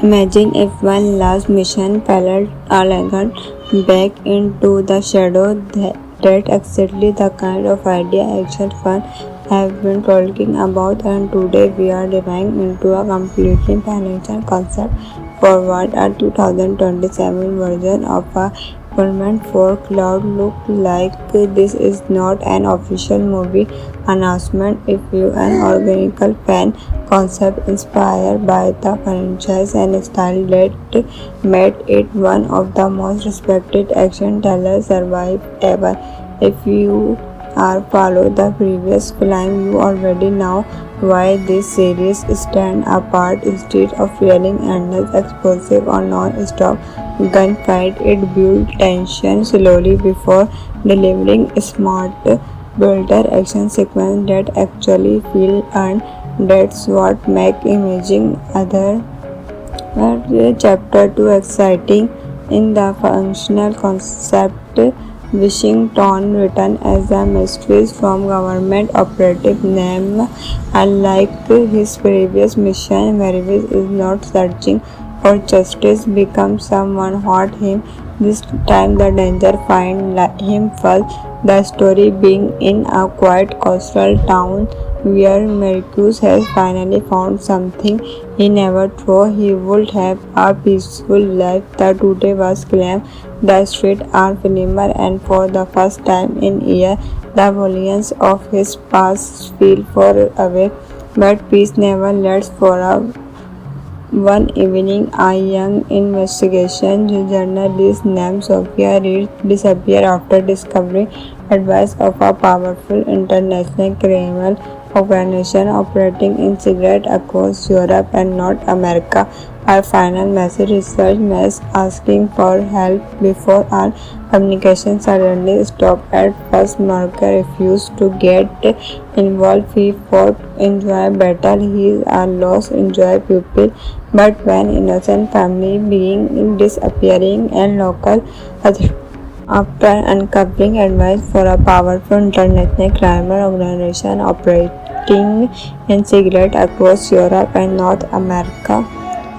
Imagine if one last mission propelled Alagon back into the shadow. That's exactly the kind of idea action fans have been talking about, and today we are diving into a completely financial concept forward a 2027 version of a Pullman for Cloud. Look like this is not an official movie announcement. If you an organical fan concept inspired by the franchise and style that made it one of the most respected action thrillers survived ever. If you are follow the previous film, you already know why this series stand apart. Instead of feeling endless explosive or non-stop gunfight, it built tension slowly before delivering smart builder action sequence that actually feel earned. That's what make imaging other chapter 2 exciting. In the functional concept, Washington written as a mystery from government operative name. Unlike his previous mission, Mervis is not searching for justice, becomes someone hurt him. This time the danger find him first. The story being in a quiet coastal town where Mercus has finally found something he never thought he would have, a peaceful life. The today was claimed. The streets are filmer, and for the first time in years, the volumes of his past feel far away. But peace never lasts for a one evening, a young investigation journalist named Sophia Reed disappeared after discovering advice of a powerful international criminal organization operating in secret across Europe and North America. Her final message research was asking for help before our communication suddenly stopped. At first, Marker refused to get involved. He fought enjoy battle. He is a lost enjoy pupil. But when innocent family being disappearing and local after uncovering advice for a powerful international crime organization operating in secret across Europe and North America,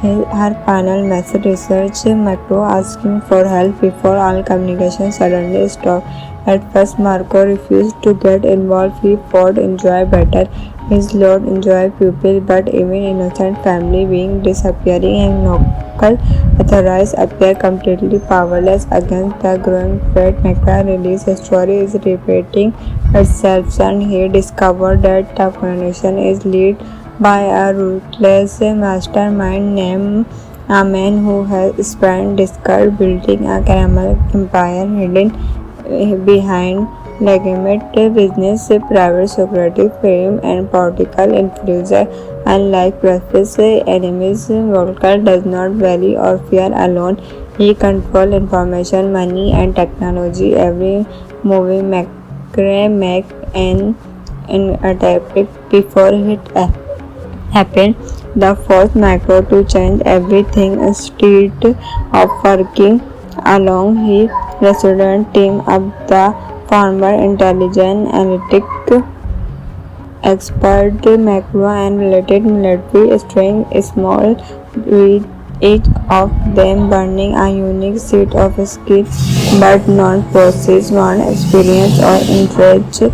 her final message research Macro asking for help before all communication suddenly stopped. At first, Marco refused to get involved. He fought enjoy battle. His Lord enjoy pupil, but even innocent family being disappearing and local authorities appear completely powerless against the growing threat. Macra release story is repeating itself, and he discovered that the organization is led by a ruthless mastermind named a man who has spent decades building a criminal empire hidden behind legitimate business, private security firm, and political influence. Unlike previous enemies, Volker does not value or fear alone. He controls information, money, and technology. Every movie McRae make an attack before it happened. The forced Macro to change everything instead of working along his resident team up the former intelligence analytic expert Macro and related military string small with each of them burning a unique set of skills but not possess one experience or interest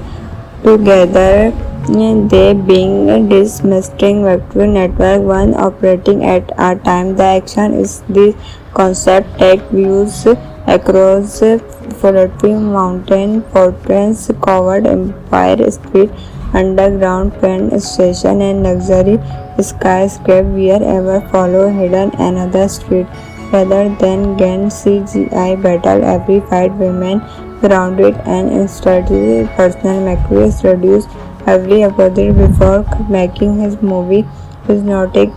together. They being this mastering vector network one operating at a time. The action is this concept take views across floating mountain fortress covered empire street underground train station and luxury skyscraper wherever follow hidden another street rather than gain CGI battle. Every fight women grounded and instantly personal memories reduced every opposite before making his movie. His notic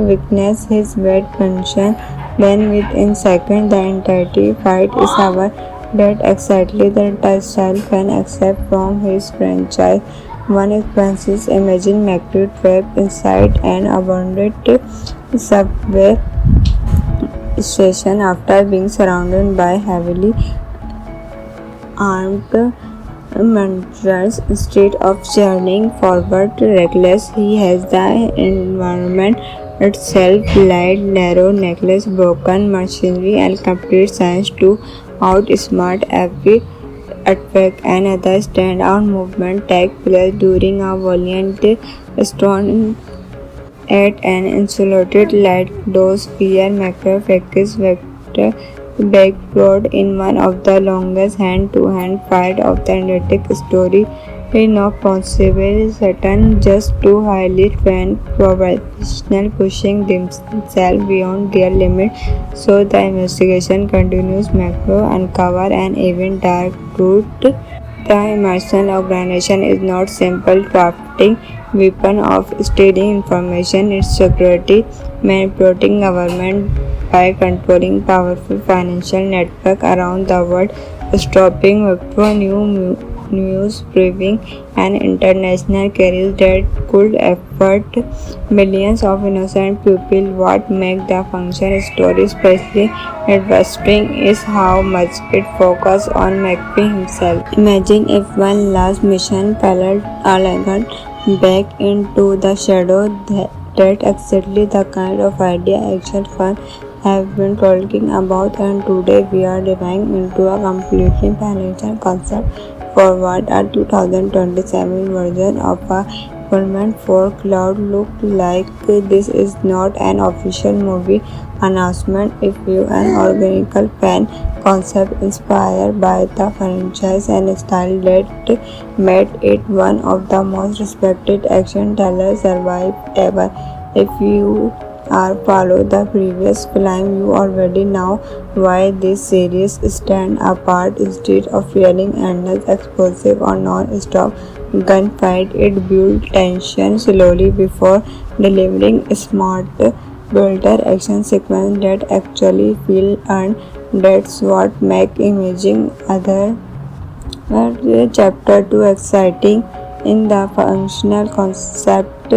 weakness, his weight tension, then within seconds the entirety fight is over. That exactly the style can accept from his franchise. One experiences imagine McCree trapped inside an abandoned subway station after being surrounded by heavily armed murderers. Instead of journeying forward reckless, he has the environment itself, light, narrow necklace, broken machinery, and complete science to outsmart every earthquake. Another standout movement takes place during a violent storm at an insulated lighthouse where macrophages vector backbrought in one of the longest hand-to-hand fight of the Atlantic story. Not possible, certain just two highly trained professionals pushing themselves beyond their limit. So the investigation continues. Macro uncover an even dark truth. The Emerson organization is not simple crafting weapon of stealing information, its security, manipulating government by controlling powerful financial network around the world, stopping news proving an international career that could affect millions of innocent people. What makes the function story especially interesting is how much it focuses on McPhee himself. Imagine if one last mission followed Alagan back into the shadow. That exactly the kind of idea action fans have been talking about, and today we are diving into a completely financial concept for what a 2027 version of a Government for Cloud look like. This is not an official movie announcement. If you an organical fan concept inspired by the franchise and style that made it one of the most respected action thrillers survived ever. If you are follow the previous film, you already know why this series stand apart. Instead of feeling endless explosive or non-stop gunfight, it builds tension slowly before delivering smart builder action sequence that actually feel earned. That's what make imaging other chapter 2 exciting. In the functional concept,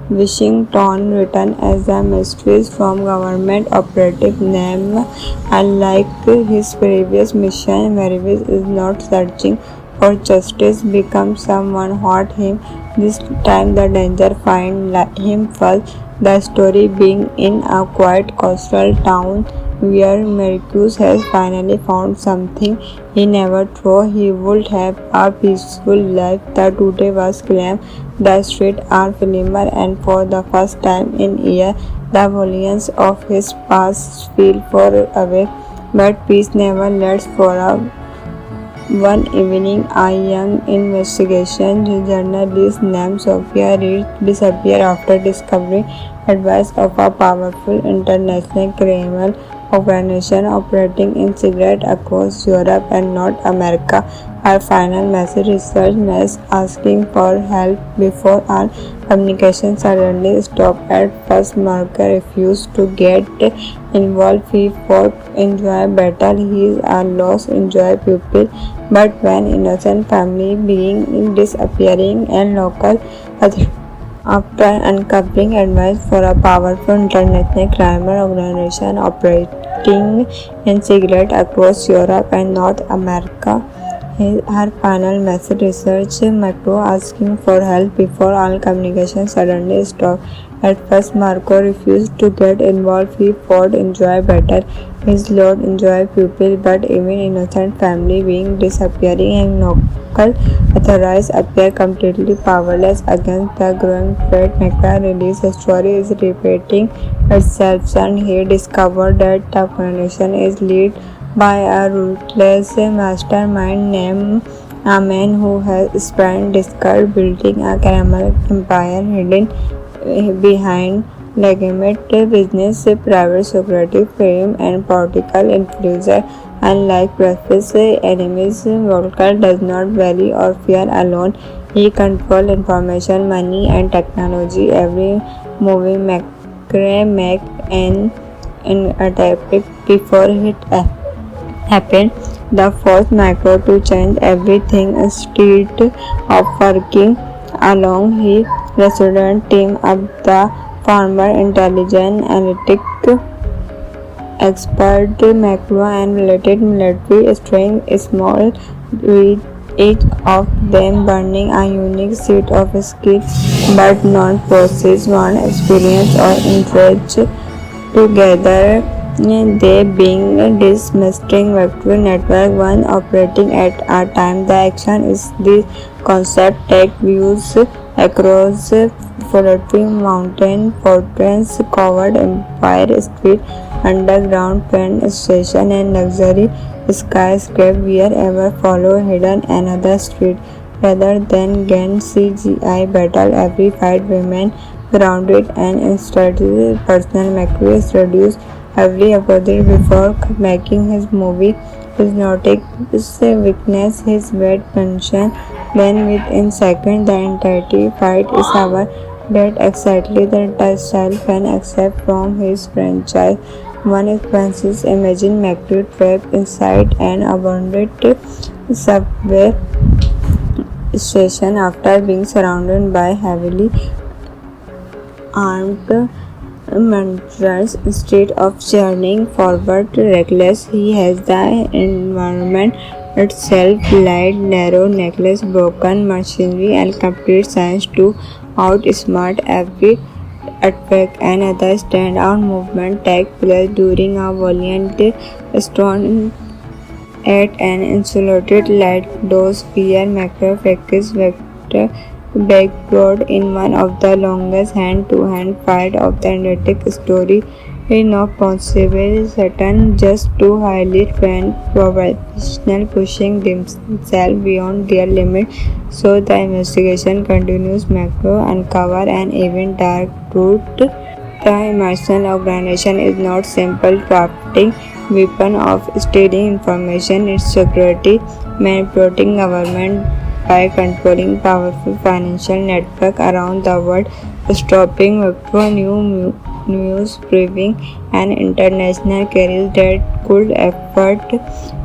Washington written as a mystery from government operative name. Unlike his previous mission, Mervis is not searching for justice, becomes someone hurt him. This time the danger finds him first. The story being in a quiet coastal town where Mercus has finally found something he never thought he would have, a peaceful life. The today was claimed. The streets are familiar, and for the first time in years, the volumes of his past feel far away. But peace never lasts for a one evening, a young investigation journalist named Sophia Reed disappeared after discovering advice of a powerful international criminal organization operating in secret across Europe and North America. Her final message research was asking for help before our communication suddenly stopped. At first, Marker refused to get involved. He fought enjoy battle. He is a lost enjoy pupil. But when innocent family being disappearing and local after uncovering advice for a powerful international crime organization operating in secret across Europe and North America, her final message research Macro asking for help before all communication suddenly stopped. At first, Marco refused to get involved. He fought enjoy better. His Lord enjoy pupil, but even innocent family being disappearing and local authorities appear completely powerless against the growing threat. Macra release story is repeating itself, and he discovered that the organization is led by a ruthless mastermind named a man who has spent decades building a criminal empire hidden behind legitimate business, private security firm, and political influencer. Unlike previous enemies, Volker does not worry or fear alone. He controls information, money, and technology. Every movie McRae make an attack before it happened. The forced Macro to change everything instead of working along his resident team up the former intelligence analytic expert Macro and related military strength small with each of them bringing a unique set of skills but not possess one experience or interest. Together, they being this mastering vector network, one operating at a time. The action is the concept take views across floating mountain, fortress, covered empire street, underground train station, and luxury skyscraper. Wherever follow hidden another street, rather than gain CGI battle. Every fight remain grounded and instead personal Macquarie reduced heavily opposite before making his movie. His notic weakness, his bad pension, then within seconds the entirety fight is over. That exactly the style fan accept from his franchise. One expenses imagine Macquarie trapped inside an abandoned subway station after being surrounded by heavily armed murderers. Instead of journeying forward reckless, he has the environment itself light, narrow necklace, broken machinery, and complete science to outsmart every attack. Another standout movement takes place during a valiant storm at an insulated lighthouse where Macrophecus vector backbrought in one of the longest hand-to-hand fight of the Atlantic story. Is not possible. Certain just two highly trained professionals pushing themselves beyond their limit. So the investigation continues. Macro uncover an even dark truth. The Emerson organization is not simple crafting weapon of stealing information, its security, manipulating government by controlling powerful financial network around the world, stopping Metro news proving an international career that could affect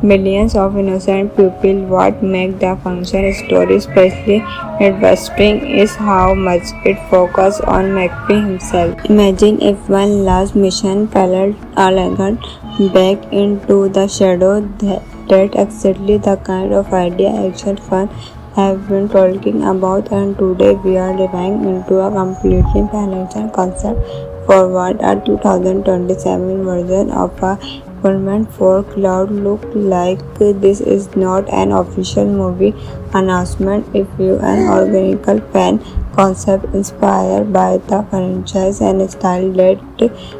millions of innocent people. What makes the function story especially interesting is how much it focuses on McPhee himself. Imagine if one last mission failed Alagan back into the shadow. That's exactly the kind of idea action fans have been talking about, and today we are diving into a completely financial concept. Forward a 2027 version of a Pullman for Cloud look like. This is not an official movie announcement. If you are an organic fan concept inspired by the franchise and style that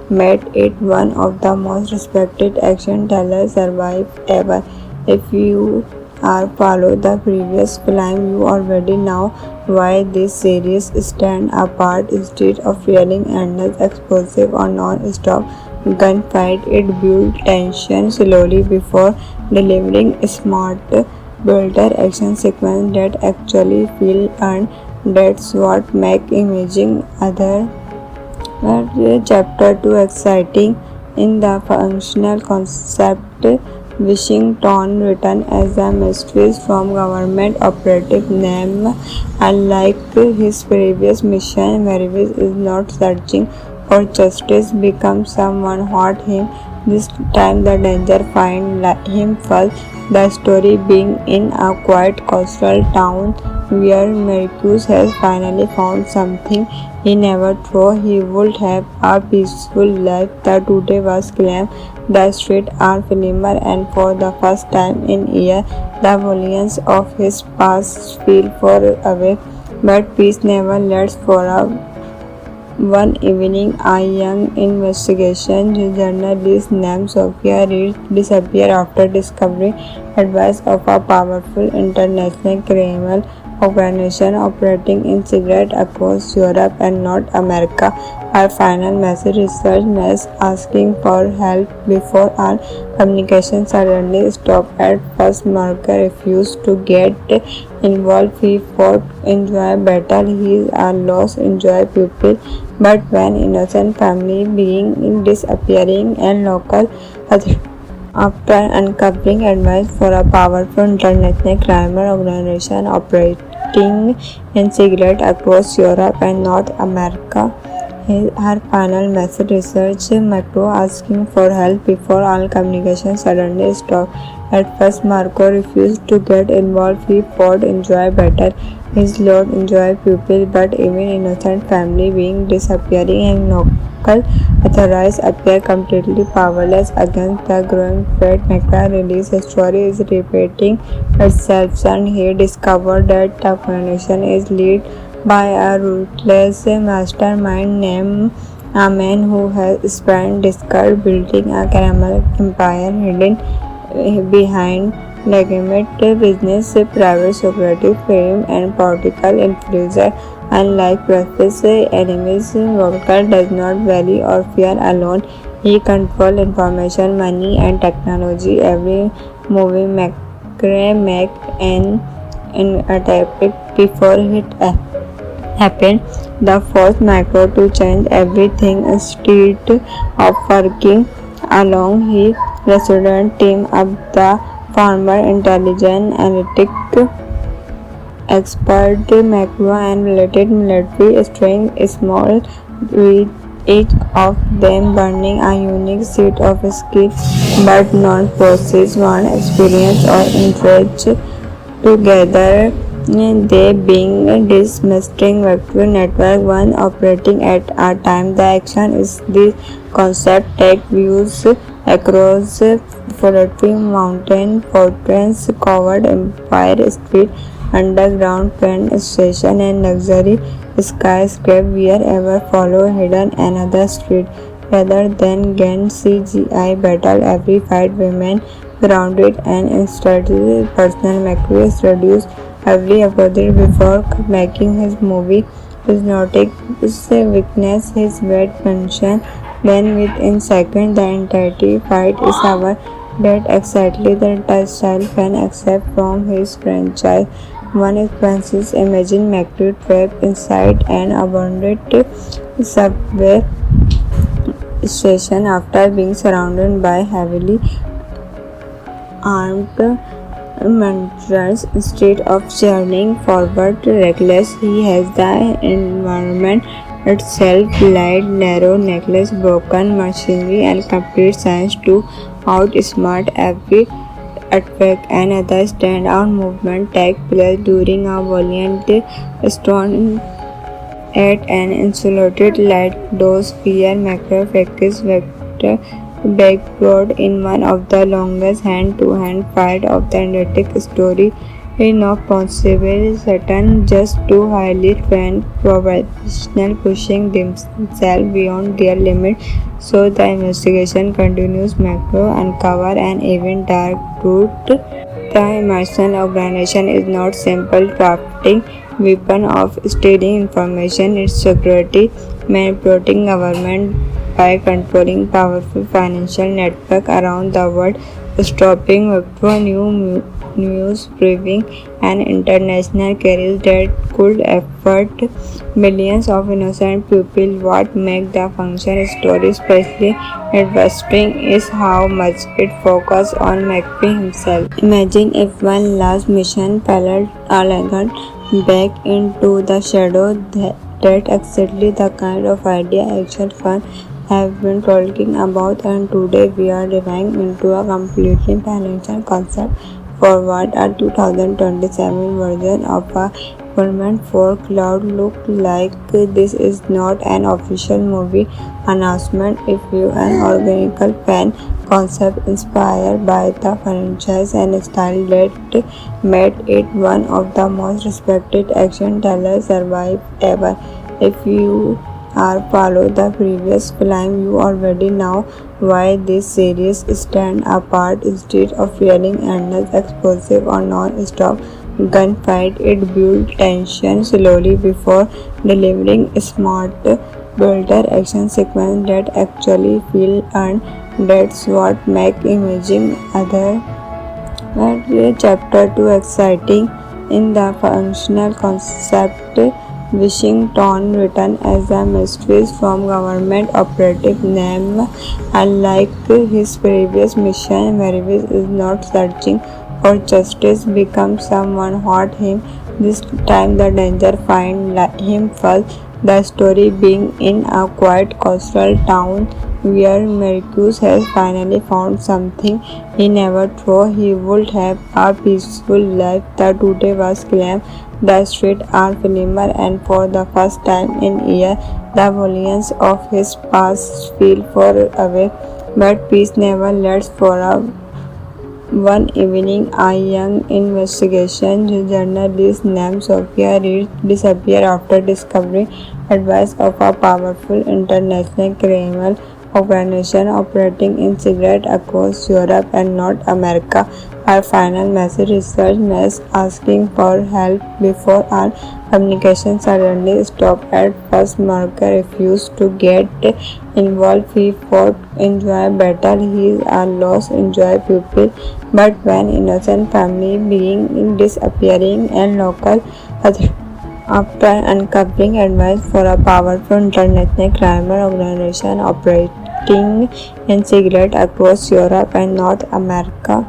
made it one of the most respected action thrillers survive ever. If you are follow the previous film, you already know why this series stand apart. Instead of feeling endless explosive or non-stop gunfight, it builds tension slowly before delivering smart builder action sequence that actually feel earned. That's what make imaging other chapter 2 exciting. In the functional concept, Washington written as a mystery from government operative name. Unlike his previous mission, Mervis is not searching for justice, becomes someone hurt him. This time the danger finds him first. The story being in a quiet coastal town where Mercus has finally found something he never thought he would have, a peaceful life. The today was claimed. The streets are filmer, and for the first time in years, the volumes of his past feel far away. But peace never lasts for a one evening, a young investigation journalist named Sophia Reed disappeared after discovering advice of a powerful international criminal organization operating in secret across Europe and North America. Her final message research was asking for help before our communication suddenly stopped. At first, Marker refused to get involved. He fought enjoy battle. He is a lost enjoy people. But when innocent family being disappearing and local after uncovering advice for a powerful international crime organization operating in secret across Europe and North America, Her final message research Macro asking for help before all communication suddenly stopped. At first Marco refused to get involved. He fought enjoy better. His Lord enjoy pupil, but even innocent family being disappearing and local authorities appear completely powerless against the growing threat. Macra release story is repeating itself, and he discovered that the foundation is led by a ruthless mastermind named a man who has spent decades building a caramel empire hidden behind legitimate business, private security firm, and political influencer. Unlike previous enemies, Volker does not value or fear alone. He controls information, money, and technology. Every movie McRae make an attack before it happened. The forced Macro to change everything instead of working along his resident team up the former intelligence analytic expert Macro and related military strength small with each of them burning a unique set of skills but not possess one experience or interest together. They being dismissing vector network one operating at a time. The action is this concept take views across floating mountain, fortress, covered empire street, underground train station, and luxury skyscraper wherever follow hidden another street. Rather than gain CGI battle, every fight women grounded and instantly personal memories reduced every opposite before making his movie. His notic weakness, his weight mention, then within seconds the entirety fight is over. That exactly the style fan accept from his franchise. One expenses imagine Macri trapped inside an abandoned subway station after being surrounded by heavily armed mentors. Instead of journeying forward reckless, he has the environment itself light, narrow necklace, broken machinery, and complete science to outsmart every attack. Another standout movement takes place during a valiant storm at an insulated lighthouse where Macro practice vector backbrought in one of the longest hand-to-hand fight of the Atlantic story. Not possible, certain just two highly trained professionals pushing themselves beyond their limit. So the investigation continues. Macro uncover an even dark truth. The Emerson organization is not simple crafting weapon of stealing information, its security, manipulating government by controlling powerful financial network around the world, stopping new news proving an international career that could affect millions of innocent people. What makes the function story especially interesting is how much it focuses on McPhee himself. Imagine if one last mission followed Allegan back into the shadow. That's exactly the kind of idea action fans have been talking about, and today we are diving into a completely financial concept for what a 2027 version of a Government for Cloud look like. This is not an official movie announcement. If you are an organic fan concept inspired by the franchise and style that made it one of the most respected action thrillers survive ever. If you are follow the previous film, you already know why this series stand apart. Instead of feeling endless explosive or non-stop gunfight, it builds tension slowly before delivering smart builder action sequence that actually feel earned. That's what makes Imaging Other Chapter 2 exciting. In the functional concept, Washington written as a mystery from government operative name. Unlike his previous mission, Mervis is not searching for justice, becomes someone hurt him This time the danger finds him first, the story being in a quiet coastal town where Marcus has finally found something he never thought he would have, a peaceful life. The today was calm, the streets are familiar, and for the first time in years, the volumes of his past feel far away. But peace never lasts for a one evening, a young investigation journalist named Sophia Reed disappeared after discovering advice of a powerful international criminal organization operating in secret across Europe and North America. Her final message research was asking for help before our communication suddenly stopped. At first, Marker refused to get involved. He fought enjoy battle. He is a lost enjoy pupil. But when innocent family being disappearing and local after uncovering advice for a powerful international crime organization operating in secret across Europe and North America,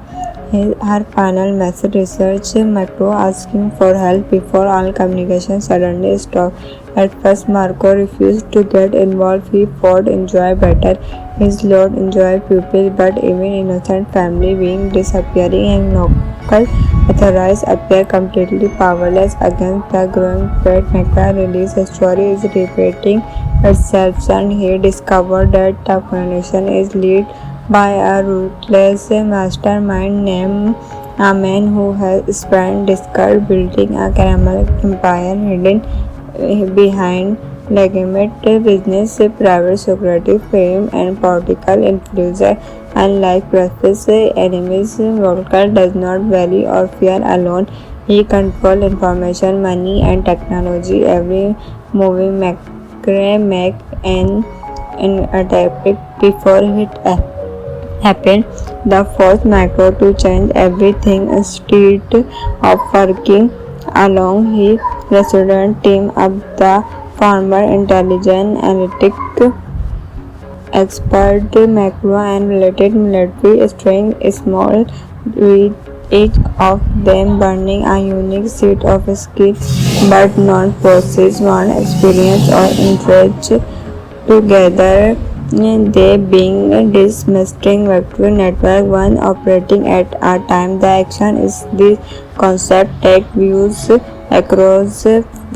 her final message research Marco asking for help before all communication suddenly stopped. At first, Marco refused to get involved. He fought enjoy better. His Lord enjoy pupil, but even innocent family being disappearing and local authorities appear completely powerless against the growing threat. Macra release story is repeating itself, and he discovered that the organization is led by a ruthless mastermind named a man who has spent decades building a criminal empire hidden behind legitimate business, private security, fame, and political influence. Unlike previous enemies, Volker does not value or fear alone. He controls information, money, and technology. Every movie Macrae make an attack before it happened. The forced Macro to change everything instead of working along his resident team up the former intelligence analytic expert Macro and related military string small with each of them burning a unique set of skills but not possess one experience or interest together. They being this mastering vector network one operating at a time. The action is this concept take views across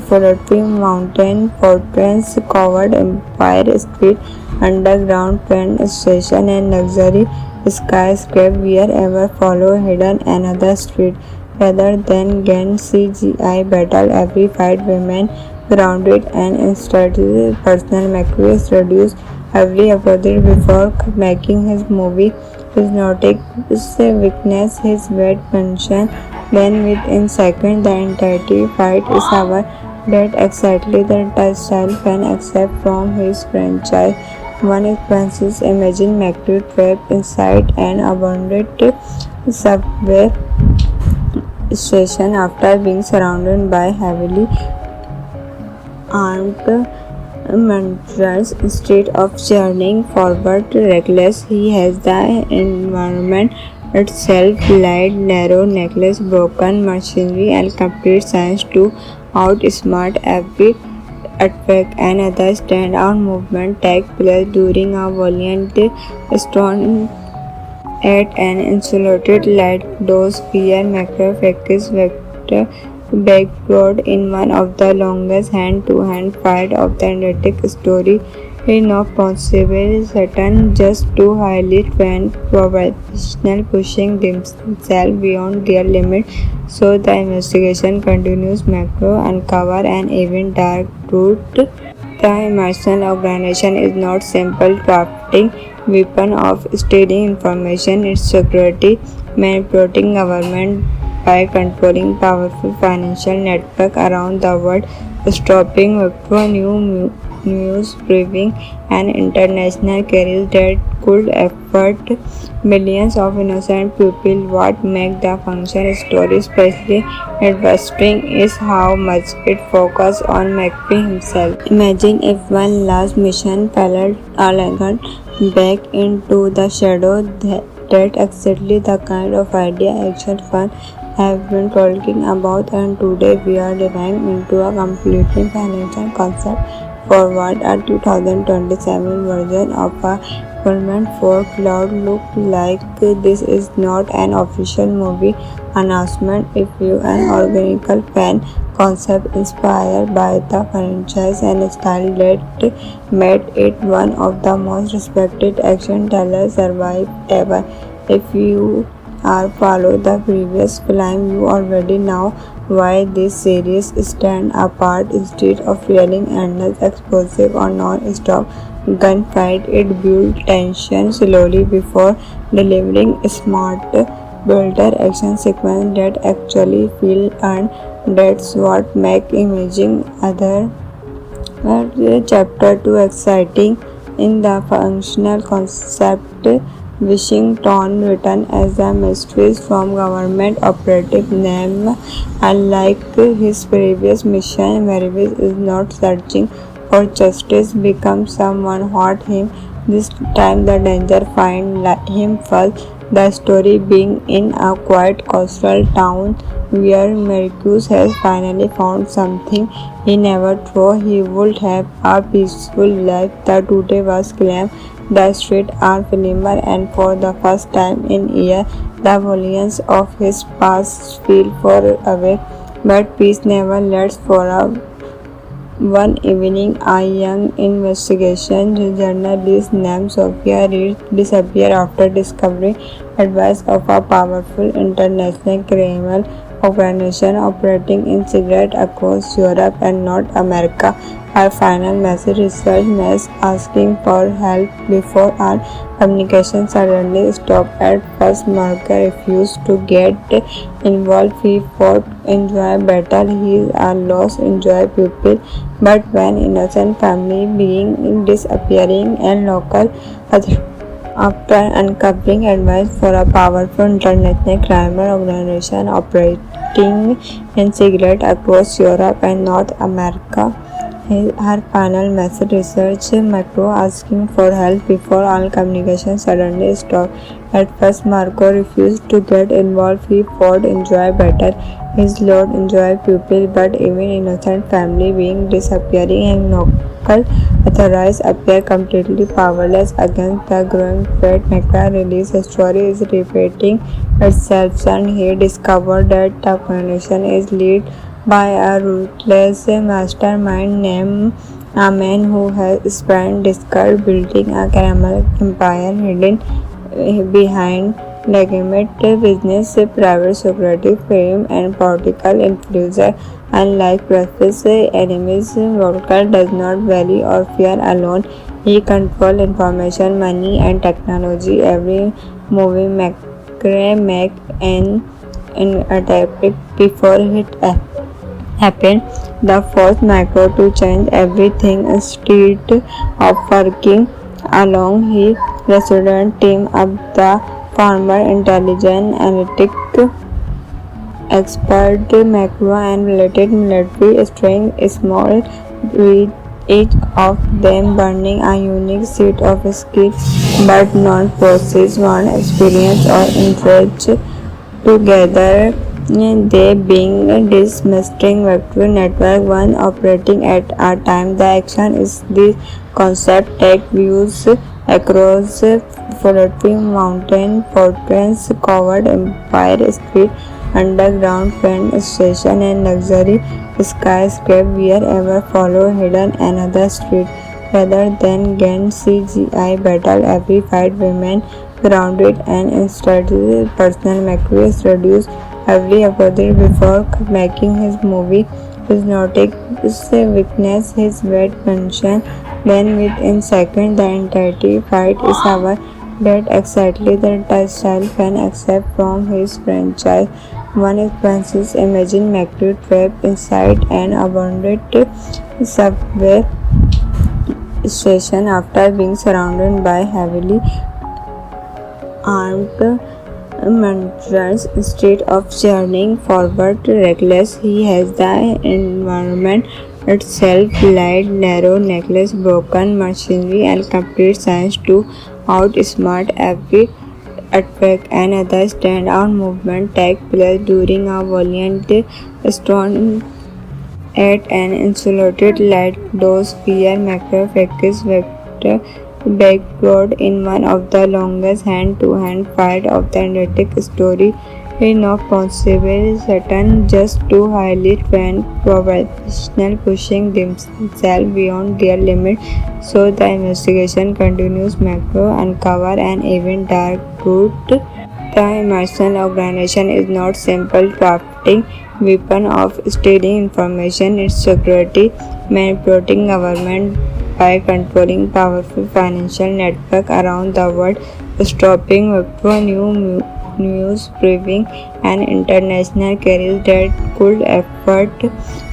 floating mountain, fortress, covered empire street, underground train station, and luxury skyscraper. Wherever follow hidden another street. Rather than gain CGI battle, every fight women grounded and instead personal memories reduced every opposite before making his movie. His notic weakness, his weight mention, then within seconds the entirety fight is over. That exactly the style can accept from his franchise. One experiences imagine McCree trapped inside an abandoned subway station after being surrounded by heavily armed murderers. Instead of journeying forward reckless, he has the environment itself light, narrow necklace, broken machinery, and complete science to outsmart every attack. Another standout movement takes place during a violent storm at an insulated lighthouse where macrophages vector backbrought in one of the longest hand-to-hand fight of the Atlantic story. Is not possible. Certain just too highly trained professionals pushing themselves beyond their limit. So the investigation continues. Macro uncover an even dark truth. The Emerson organization is not simple crafting weapon of stealing information. Its security manipulating government by controlling powerful financial network around the world, stopping new news briefing and international carriers that could affect millions of innocent people. What makes the function story especially interesting is how much it focuses on McPhee himself. Imagine if one last mission failed Allegan back into the shadow. That exactly the kind of idea action fun have been talking about, and today we are diving into a completely financial concept for what a 2027 version of a government for cloud look like. This is not an official movie announcement. If you an organical fan concept inspired by the franchise and style that made it one of the most respected action thrillers survive ever. If you are follow the previous film, you already know why this series stand apart. Instead of feeling endless explosive or non-stop gunfight, it builds tension slowly before delivering smart builder action sequence that actually feel earned. That's what make imaging other chapter 2 exciting. In the functional concept, Washington written as a mystery from government operative name. Unlike his previous mission, Mervis is not searching for justice, becomes someone hurt him. This time the danger find him first. The story being in a quiet coastal town where Mercus has finally found something he never thought he would have, a peaceful life. The today was claimed the streets are filmer, and for the first time in years the volumes of his past feel far away. But peace never lasts for a one evening, a young investigation journalist named Sophia Reed disappeared after discovering advice of a powerful international criminal organization operating in secret across Europe and North America. Her final message research asking for help before our communication suddenly stopped. At first, Marker refused to get involved. He fought enjoy battle. He is a lost enjoy pupil. But when innocent family being disappearing and local after uncovering advice for a powerful international crime organization operating in secret across Europe and North America, her final message research Macro asking for help before all communication suddenly stopped. At first, Marco refused to get involved. He fought enjoy better. His Lord enjoy pupil, but even innocent family being disappearing and local authorities appear completely powerless against the growing threat. Macra release story is repeating itself, and he discovered that the organization is led by a ruthless mastermind named a man who has spent decades building a criminal empire hidden behind legitimate business, private security firm, and political influence. Unlike previous enemies, Volker does not value or fear alone. He controls information, money, and technology. Every movie McRae make an attack before it happened. The forced Macro to change everything instead of working along his resident team up the former intelligence analytic expert Macro and related military strength small with each of them burning a unique set of skills but not possess one experience or interest together. They being this mastering vector network one operating at a time. The action is the concept take views across floating mountain fortress covered empire street underground train station and luxury skyscraper wherever follow hidden another street rather than gain CGI battle. Every fight women grounded and instead personal memories reduce every opposite before making his movie. His notic weakness, his weight mention, then within seconds the entirety fight is over. That exactly the style can accept from his franchise. One expenses imagine Macri trapped inside an abandoned subway station after being surrounded by heavily armed murderers. Instead of journeying forward reckless, he has the environment itself light, narrow necklace, broken machinery, and complete science to outsmart every attack and other standout movement take place during a valiant storm at an insulated lighthouse. Macrophagus vector backbrought in one of the longest hand-to-hand fight of the Antarctic story. Not possible, certain just two highly trained professionals pushing themselves beyond their limit. So the investigation continues. Macro uncover an even dark truth. The Emerson organization is not simple crafting weapon of stealing information, its security, manipulating government by controlling powerful financial network around the world, stopping news proving an international career that could affect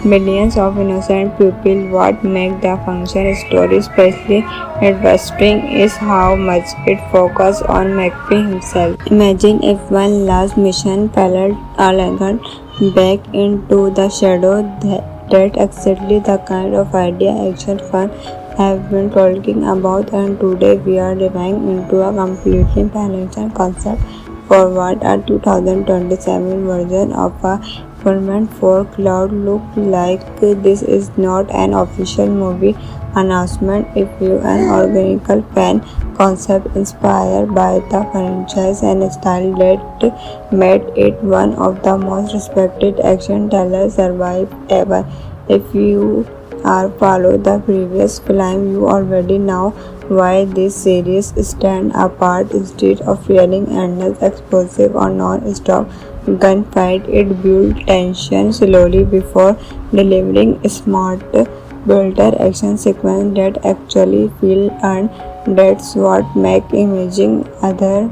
millions of innocent people. What makes the function story especially interesting is how much it focuses on McPhee himself. Imagine if one last mission followed Alagan back into the shadow. That's exactly the kind of idea action fans have been talking about, and today we are diving into a completely balanced concept. Forward, a 2027 version of a Pullman for Cloud look like. This is not an official movie announcement. If you are an organic fan concept inspired by the franchise and style that made it one of the most respected action thrillers survive ever. If you are follow the previous film, you already know why this series stand apart. Instead of feeling endless explosive or non-stop gunfight, it builds tension slowly before delivering smart builder action sequence that actually feel earned. That's what make imaging other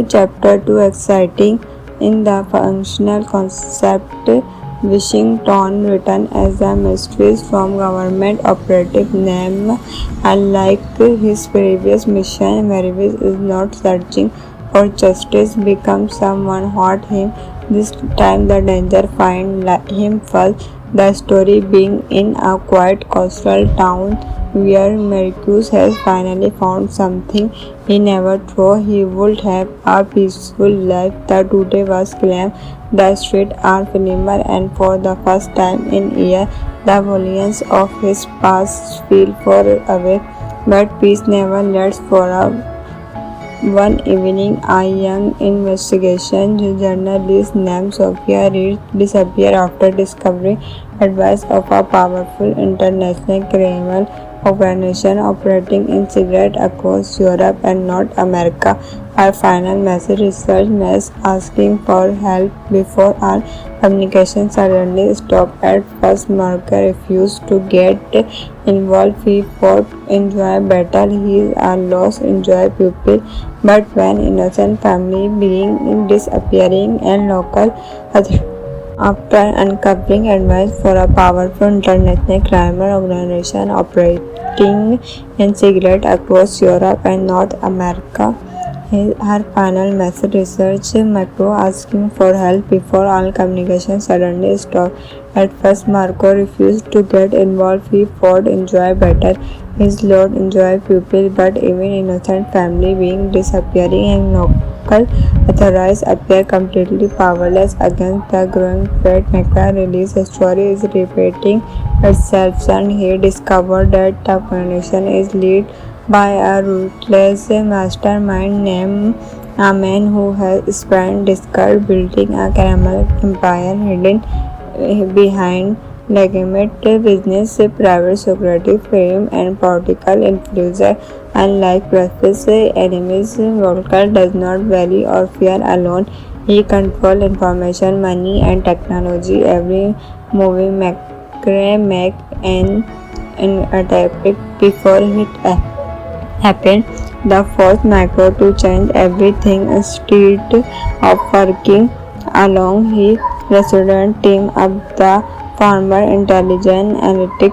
chapter 2 exciting. In the functional concept, Washington written as a mystery from government operative name. Unlike his previous mission, Mervis is not searching for justice, becomes someone hurt him. This time the danger find him first. The story being in a quiet coastal town where Mercus has finally found something he never thought he would have, a peaceful life. The today was claimed. The streets are familiar, and for the first time in years, the volumes of his past feel far away. But peace never lasts for a one evening, a young investigation journalist named Sophia Reed disappeared after discovering advice of a powerful international criminal organization operating in secret across Europe and North America. Her final message research was asking for help before our communication suddenly stopped. At first, Marker refused to get involved. He fought enjoy battle. He is a lost enjoy pupil. But when innocent family being disappearing and local after uncovering advice for a powerful international crime organization operating in secret across Europe and North America, her final message research Macro asking for help before all communication suddenly stopped. At first, Marco refused to get involved. He fought enjoy better. His Lord enjoy pupil, but even innocent family being disappearing and local authorities appear completely powerless against the growing threat. Macra release story is repeating itself, and he discovered that the organization is led by a ruthless mastermind named a man who has spent decades building a criminal empire hidden behind legitimate business, private security firm, and political influencer. Unlike previous enemies, Volker does not value or fear alone. He controls information, money, and technology. Every movie McRae make an attack before it happened. The forced Macro to change everything instead of working along his resident team of the former intelligence analytic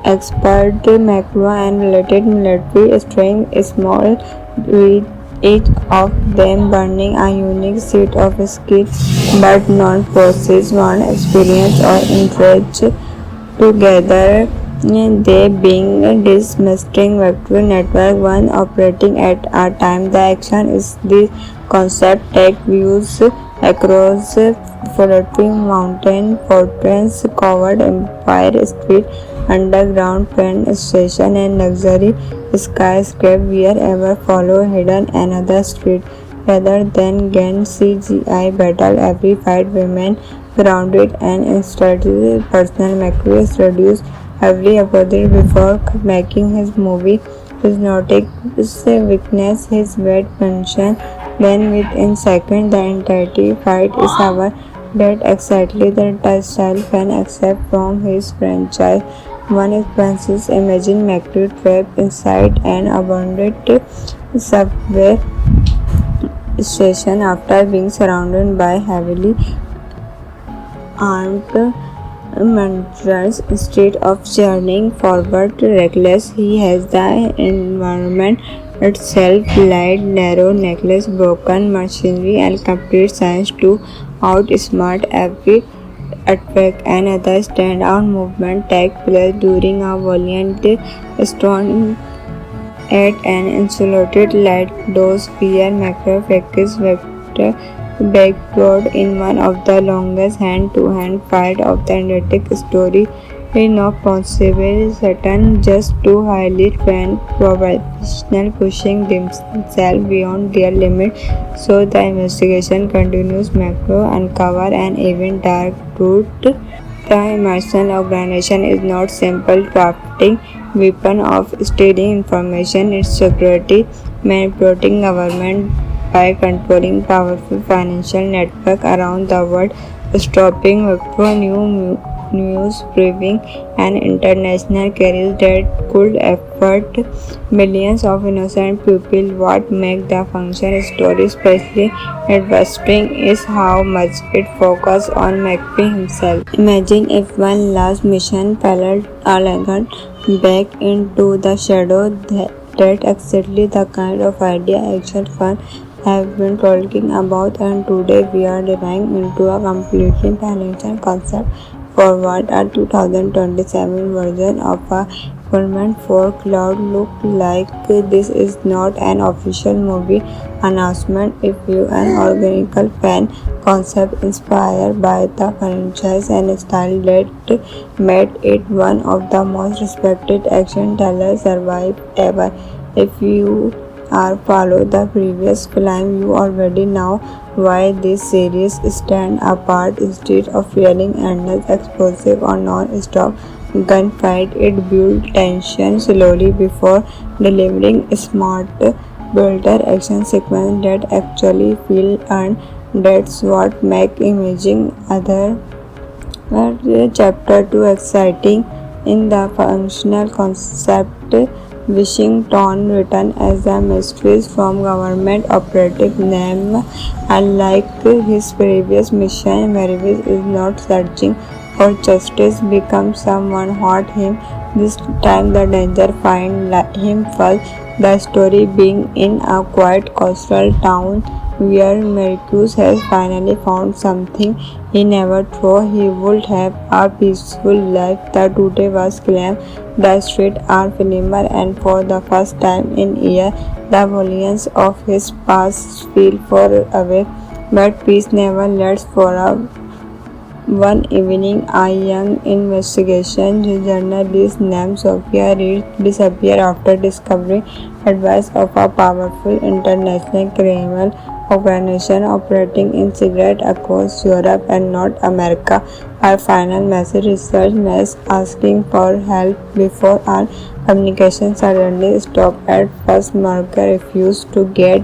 expert Macro and related military strength small, with each of them burning a unique set of skills but non possess one experience or interest. Together they being this mastering vector network one operating at a time. The action is the concept take views across floating mountain fortress covered empire street underground train station and luxury skyscraper wherever follow hidden another street rather than gain CGI battle. Every fight remain grounded and strategic. Personal Macri reduced every opposite before making his movie. His notice weakness, his weight mention, then within seconds the entirety fight is over. That exactly the style fan accept from his franchise. One expenses imagine Macri trapped inside an abandoned subway station after being surrounded by heavily armed murderers. Instead of journeying forward reckless, he has the environment itself light, narrow necklace, broken machinery, and complete science to outsmart every attack. Another standout movement takes place during a violent storm at an insulated lighthouse pier. Macro practice vector backroad in one of the longest hand-to-hand fight of the Atlantic story. Not possible, certain just two highly trained professionals pushing themselves beyond their limit. So the investigation continues. Macro uncover an even dark truth. The Emerson organization is not simple crafting weapon of stealing information, its security, manipulating government by controlling powerful financial network around the world, stopping news proving an international career that could affect millions of innocent people. What makes the function story especially interesting is how much it focuses on McPhee himself. Imagine if one last mission fell elegant back into the shadow. That's exactly the kind of idea action fans have been talking about, and today we are diving into a completely balanced concept forward. A 2027 version of a Equipment for Cloud look like this is not an official movie announcement. If you an organical fan concept inspired by the franchise and style that made it one of the most respected action thrillers survive ever. If you are follow the previous film, you already know why this series stand apart. Instead of feeling endless explosive or non-stop gunfight, it built tension slowly before delivering smart builder action sequence that actually feel earned. That's what make imaging other chapter 2 exciting. In the functional concept, Washington written as a mystery from government operative name. Unlike his previous mission, Mervis is not searching for justice, becomes someone hurt him. This time the danger find him first. The story being in a quiet coastal town where Mercus has finally found something he never thought he would have, a peaceful life. The today was claimed. The streets are filmer, and for the first time in years, the volumes of his past feel far away. But peace never lasts for a one evening, a young investigation journalist named Sophia Reed disappeared after discovering advice of a powerful international criminal organization operating in secret across Europe and North America. Her final message research was asking for help before our communication suddenly stopped. At first, Marker refused to get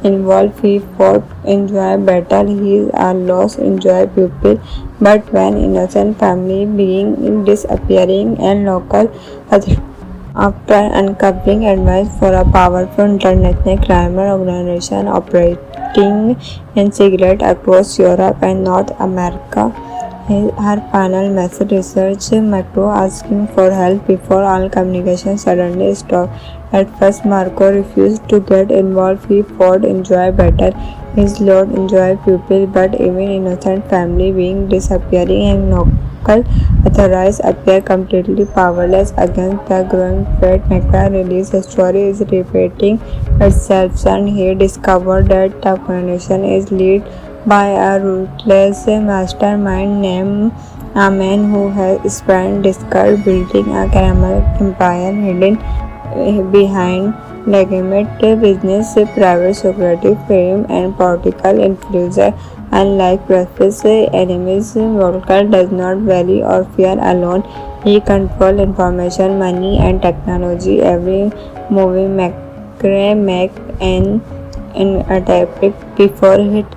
involved. He fought enjoy battle. He is a lost enjoy pupil. But when innocent family being disappearing and local after uncovering advice for a powerful international crime organization operating in secret across Europe and North America, Her final message research Macro asking for help before all communication suddenly stopped. At first, Marco refused to get involved. He fought enjoy better. His Lord enjoy pupil, but even innocent family being disappearing and local authorities appear completely powerless against the growing threat. Macra release story is repeating itself, and he discovered that the foundation is led by a ruthless mastermind named a man who has spent decades building a caramel empire hidden behind legitimate business, private security firm, and political influencer. Unlike previous enemies, Volker does not value or fear alone. He controls information, money, and technology. Every movie McRae make an attack before it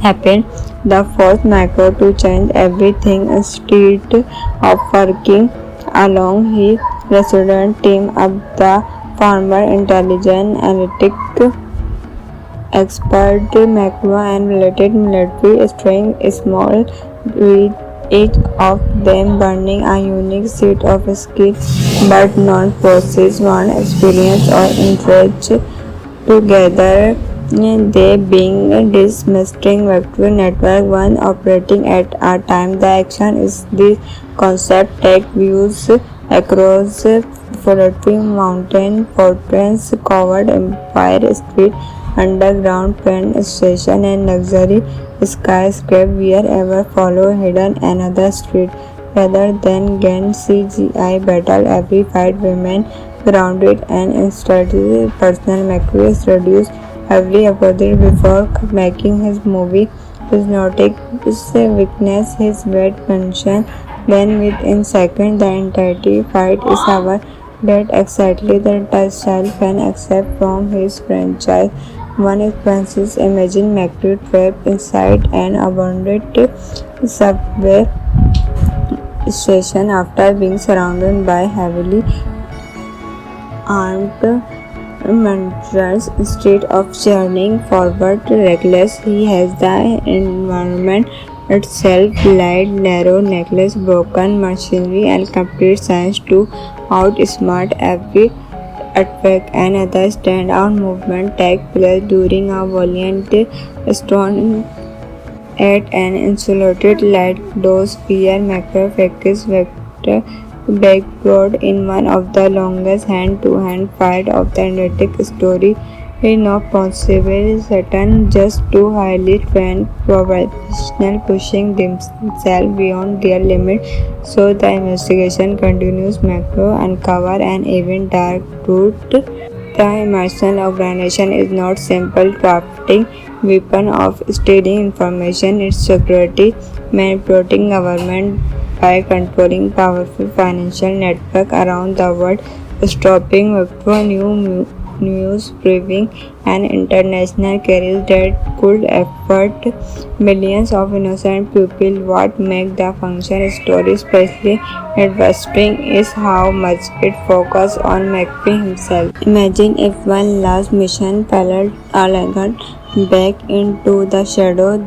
happened. The forced Macro to change everything instead of working along his resident team up the former intelligence analytic expert Macro and related military string small with each of them burning a unique set of skills but not possess one experience or interest together. They being this mystery vector network one operating at a time. The action is the concept tech views across floating mountain fortress covered empire street underground train station and luxury skyscraper wherever follow hidden another street rather than gain CGI battle. Every fight remain grounded and strategic. Personal metrics reduce every opposite before making his movie. His notic weakness, his weight mention, then within seconds the entirety fight is over. That exactly the style fan accept from his franchise. One experiences imagine Macri trapped inside an abandoned subway station after being surrounded by heavily armed mentors. Instead of journeying forward reckless, he has the environment itself light, narrow necklace, broken machinery, and complete science to outsmart every attack. Another standout movement takes place during a valiant storm at an insulated lighthouse-pier. Macrophagous vector backbrought in one of the longest hand-to-hand fights of the Atlantic story. Is not possible. Certain just two highly trained professionals pushing themselves beyond their limit. So the investigation continues. Macro uncover an even dark truth. The Emerson organization is not simple crafting weapon of stealing information. Its security manipulating government by controlling powerful financial network around the world, stopping new news proving an international career that could affect millions of innocent people. What makes the function story especially interesting is how much it focuses on McPhee himself. Imagine if one last mission failed Allegan back into the shadow.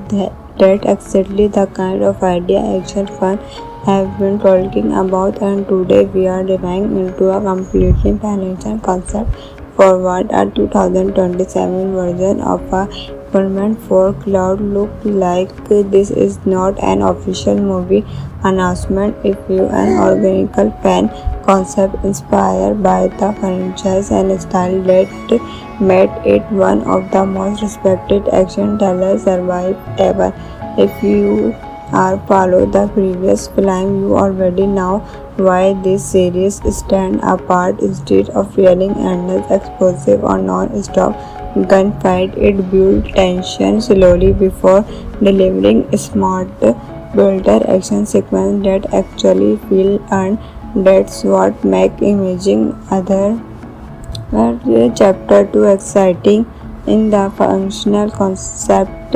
That exactly the kind of idea action fans have been talking about, and today we are diving into a completely balanced concept. Forward a 2027 version of a Pullman for Cloud look like this is not an official movie announcement. If you an organic fan concept inspired by the franchise and style that made it one of the most respected action thrillers survive ever. If you are follow the previous film, you already know why this series stand apart. Instead of feeling endless explosive or non-stop gunfight, it builds tension slowly before delivering smart builder action sequence that actually feel earned. That's what make imaging other chapter 2 exciting. In the functional concept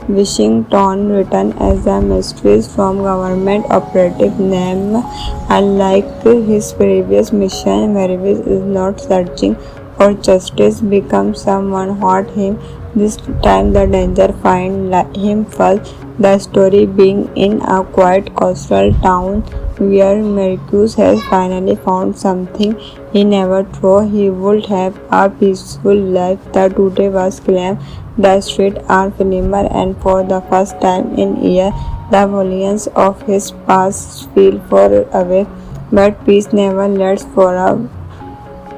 Washington written as a mystery from government operative name. Unlike his previous mission, Mervis is not searching for justice, becomes someone hurt him This time the danger find him first, the story being in a quiet coastal town where Marcus has finally found something he never thought he would have, a peaceful life. The today was calm, the streets are familiar, and for the first time in years, the volumes of his past feel far away. But peace never lasts for a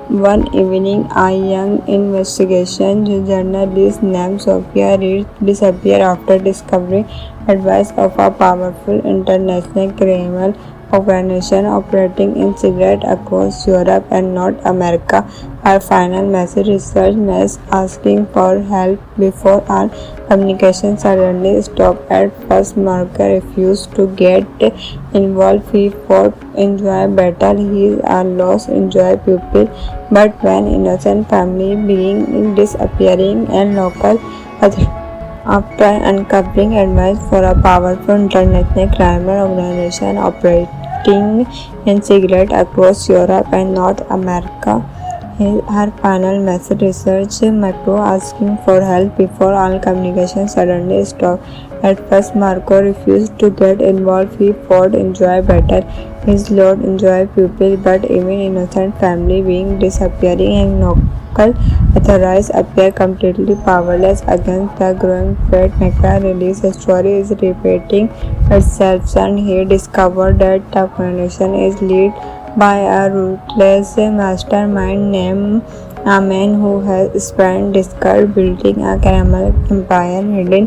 one evening, a young investigation journalist named Sophia Reed disappeared after discovering advice of a powerful international criminal organization operating in secret across Europe and North America. Her final message research was asking for help before our communication suddenly stopped. At first, Marker refused to get involved. He fought enjoy battle. He is a lost enjoy pupil. But when innocent family being disappearing and local after uncovering advice for a powerful international crime organization operating in secret across Europe and North America, her final message research Marco asking for help before all communication suddenly stopped. At first, Marco refused to get involved. He fought enjoy battle. His Lord enjoy pupil, but even innocent family being disappearing and local authorities appear completely powerless against the growing threat. McCrae release story is repeating itself, and he discovered that the organization is led by a ruthless mastermind named a man who has spent decades building a criminal empire hidden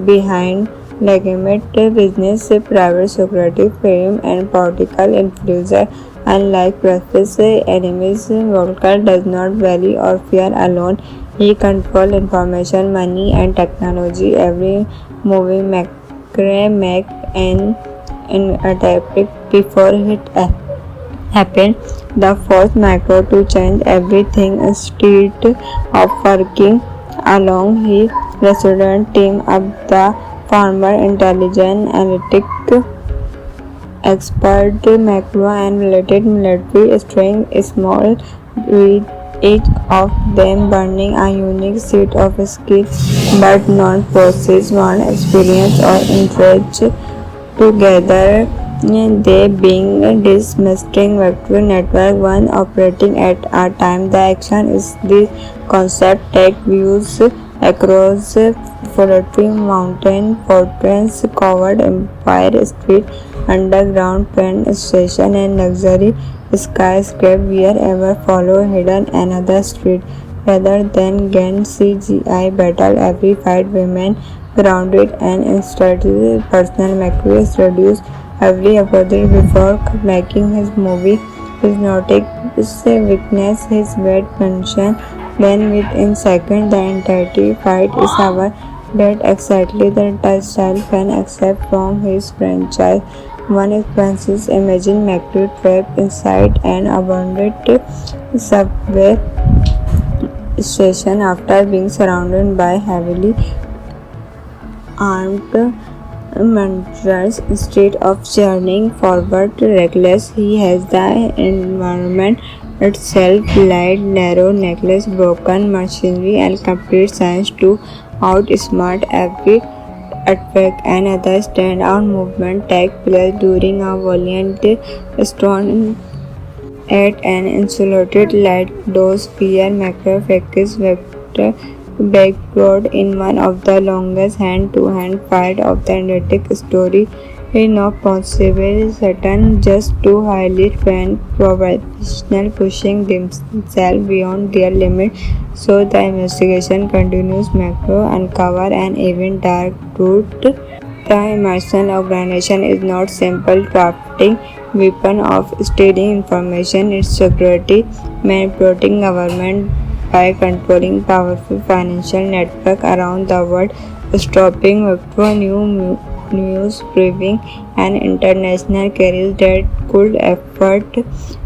behind legitimate business, private security firm, and political influence. Unlike previous enemies, Volker does not value or fear alone. He controls information, money, and technology. Every movie McCrae make an attack before it happened. The forced Macro to change everything instead of working along his resident team of the former intelligence analytic expert Macro and related military strength small with each of them burning a unique set of skills but not possess one experience or interest together. They being this mastering vector network one operating at a time. The action is the concept take views across floating mountain fortress covered empire street underground train station and luxury skyscraper wherever follow hidden another street rather than gain CGI battle every fight women grounded and instructed personal memories reduced every opponent before making his movie. His notic weakness, his bad pension, then within seconds the entirety fight is over. That exactly the style fan accept from his franchise. One experiences imagine McCree trapped inside an abandoned subway station after being surrounded by heavily armed murderers. Instead of journeying forward reckless, he has the environment itself light, narrow necklace, broken machinery, and complete science to outsmart every attack. Another standout movement takes place during a violent storm at an insulated lighthouse where Macrophecus vector backbrought in one of the longest hand-to-hand fight of the Atlantic story. Is not possible, certain just two highly trained professionals pushing themselves beyond their limit. So the investigation continues. Macro uncover an even dark truth. The Emerson organization is not simple crafting weapon of stealing information. Its security manipulating government by controlling powerful financial network around the world, stopping Wipro news proving an international career that could affect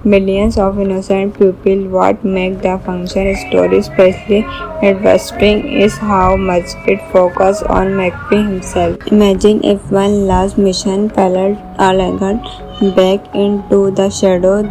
millions of innocent people. What makes the function story especially interesting is how much it focuses on McPhee himself. Imagine if one last mission failed Alagan back into the shadow.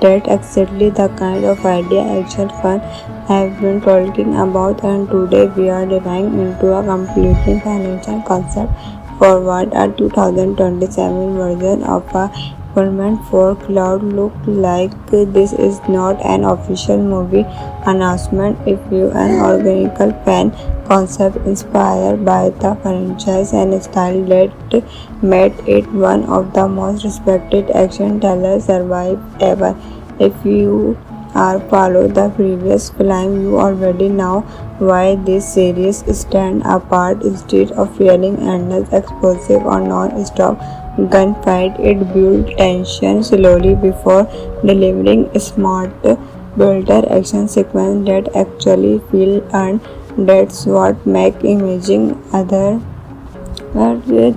That exactly the kind of idea action fun have been talking about, and today we are diving into a completely financial concept for what a 2027 version of a government for cloud look like. This is not an official movie announcement. If you an organical fan concept inspired by the franchise and style that made it one of the most respected action thrillers survive ever. If you are follow the previous film, you already know why this series stand apart. Instead of feeling endless explosive or non-stop gunfight, it builds tension slowly before delivering smart builder action sequence that actually feel earned. That's what make imaging other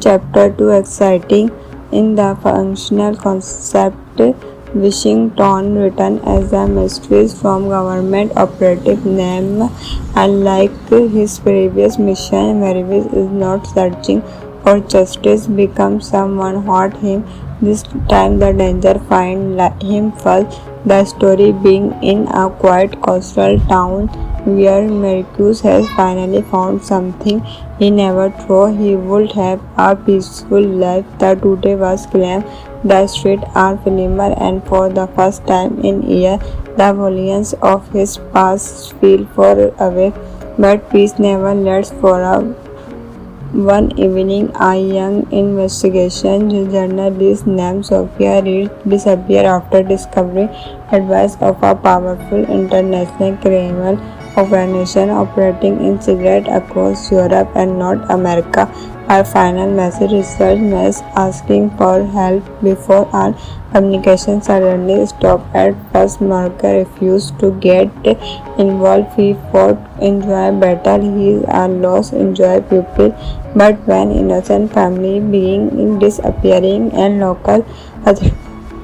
chapter 2 exciting. In the functional concept, Washington written as a mystery from government operative name. Unlike his previous mission, Mervis is not searching for justice, becomes someone hurt him. This time the danger find him first. The story being in a quiet coastal town where Mercus has finally found something he never thought he would have, a peaceful life. The today was claimed. The streets are filmer, and for the first time in years, the volumes of his past feel far away. But peace never lasts for a one evening, a young investigation journalist named Sophia Reed disappeared after discovering advice of a powerful international criminal organization operating in secret across Europe and North America. Her final message research was asking for help before all communication suddenly stopped. At first, Marker refused to get involved. He fought enjoy battle. He is a lost enjoy pupil. But when innocent family being disappearing and local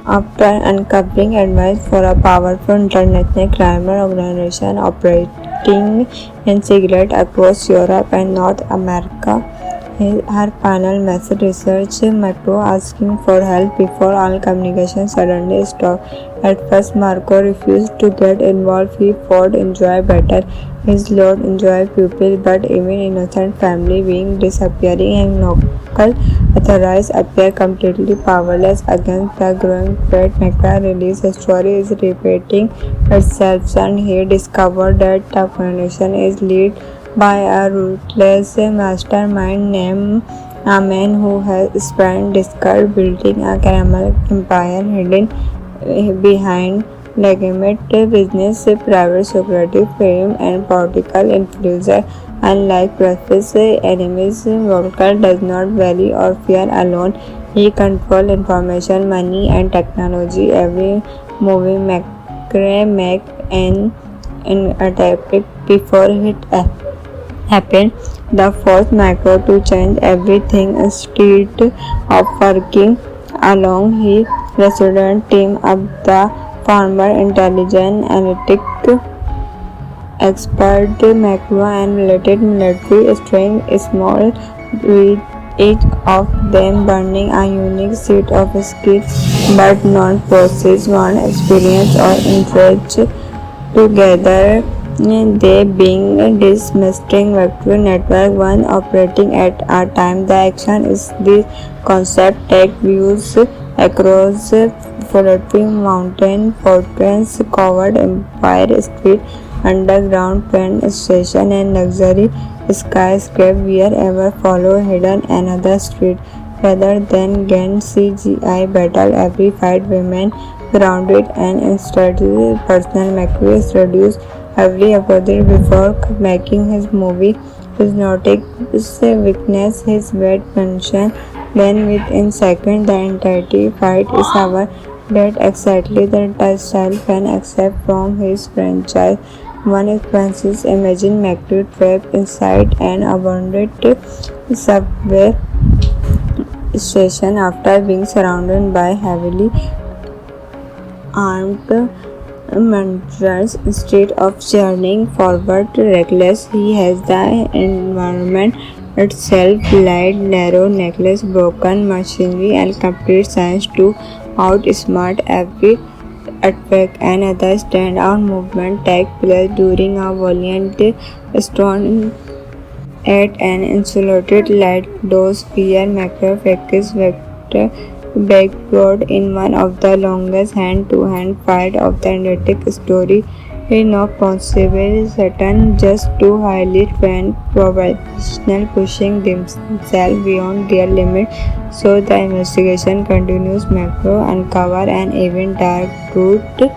after uncovering advice for a powerful international crime organization operating in secret across Europe and North America, her final message research Marco asking for help before all communication suddenly stopped. At first, Marco refused to get involved. He fought enjoy battle. His Lord enjoy pupil, but even innocent family being disappearing and local authorities appear completely powerless against the growing threat. McCray release story is repeating itself, and he discovered that the organization is led by a ruthless mastermind named a man who has spent decades building a criminal empire hidden behind legitimate business, private security firm, and political influencer. Unlike previous enemies, Volker does not value or fear alone. He controls information, money, and technology. Every movie McCray make an attack before it happened. The forced Macro to change everything instead of working along his resident team of the former intelligence analytic expert Macro and related military strength small with each of them burning a unique set of skills but not possess one experience or interest together. They being this mystery vector network one operating at a time. The action is this concept take views across floating mountain fortress covered empire street underground train station and luxury skyscraper wherever follow hidden another street rather than gain CGI battle. Every fight women grounded and instead personal memories reduced every opposite before making his movie. His notic weakness, his weight mention, then within seconds the entirety fight is over. That exactly the style can accept from his franchise. One expenses imagine McCree trapped inside an abandoned subway station after being surrounded by heavily armed murderers. Instead of journeying forward reckless, he has the environment itself light, narrow necklace, broken machinery, and complete science to outsmart every attack. Another standout movement takes place during a valiant storm at an insulated lighthouse where Macrophagous vector backbrought in one of the longest hand-to-hand fight of the Atlantic story. No possible Satan, just two highly trained professionals pushing themselves beyond their limit. So the investigation continues. Macro uncover an even dark truth. The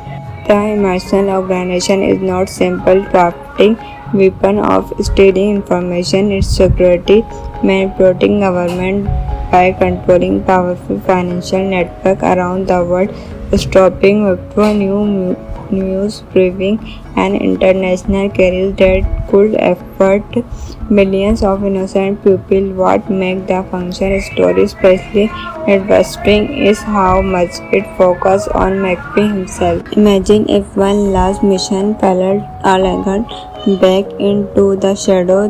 Emerson organization is not simple crafting weapon of stealing information, its security, manipulating government by controlling powerful financial network around the world, stopping Wipro news proving an international career that could affect millions of innocent people. What makes the function story especially interesting is how much it focuses on McPhee himself. Imagine if one last mission followed Alagan back into the shadow.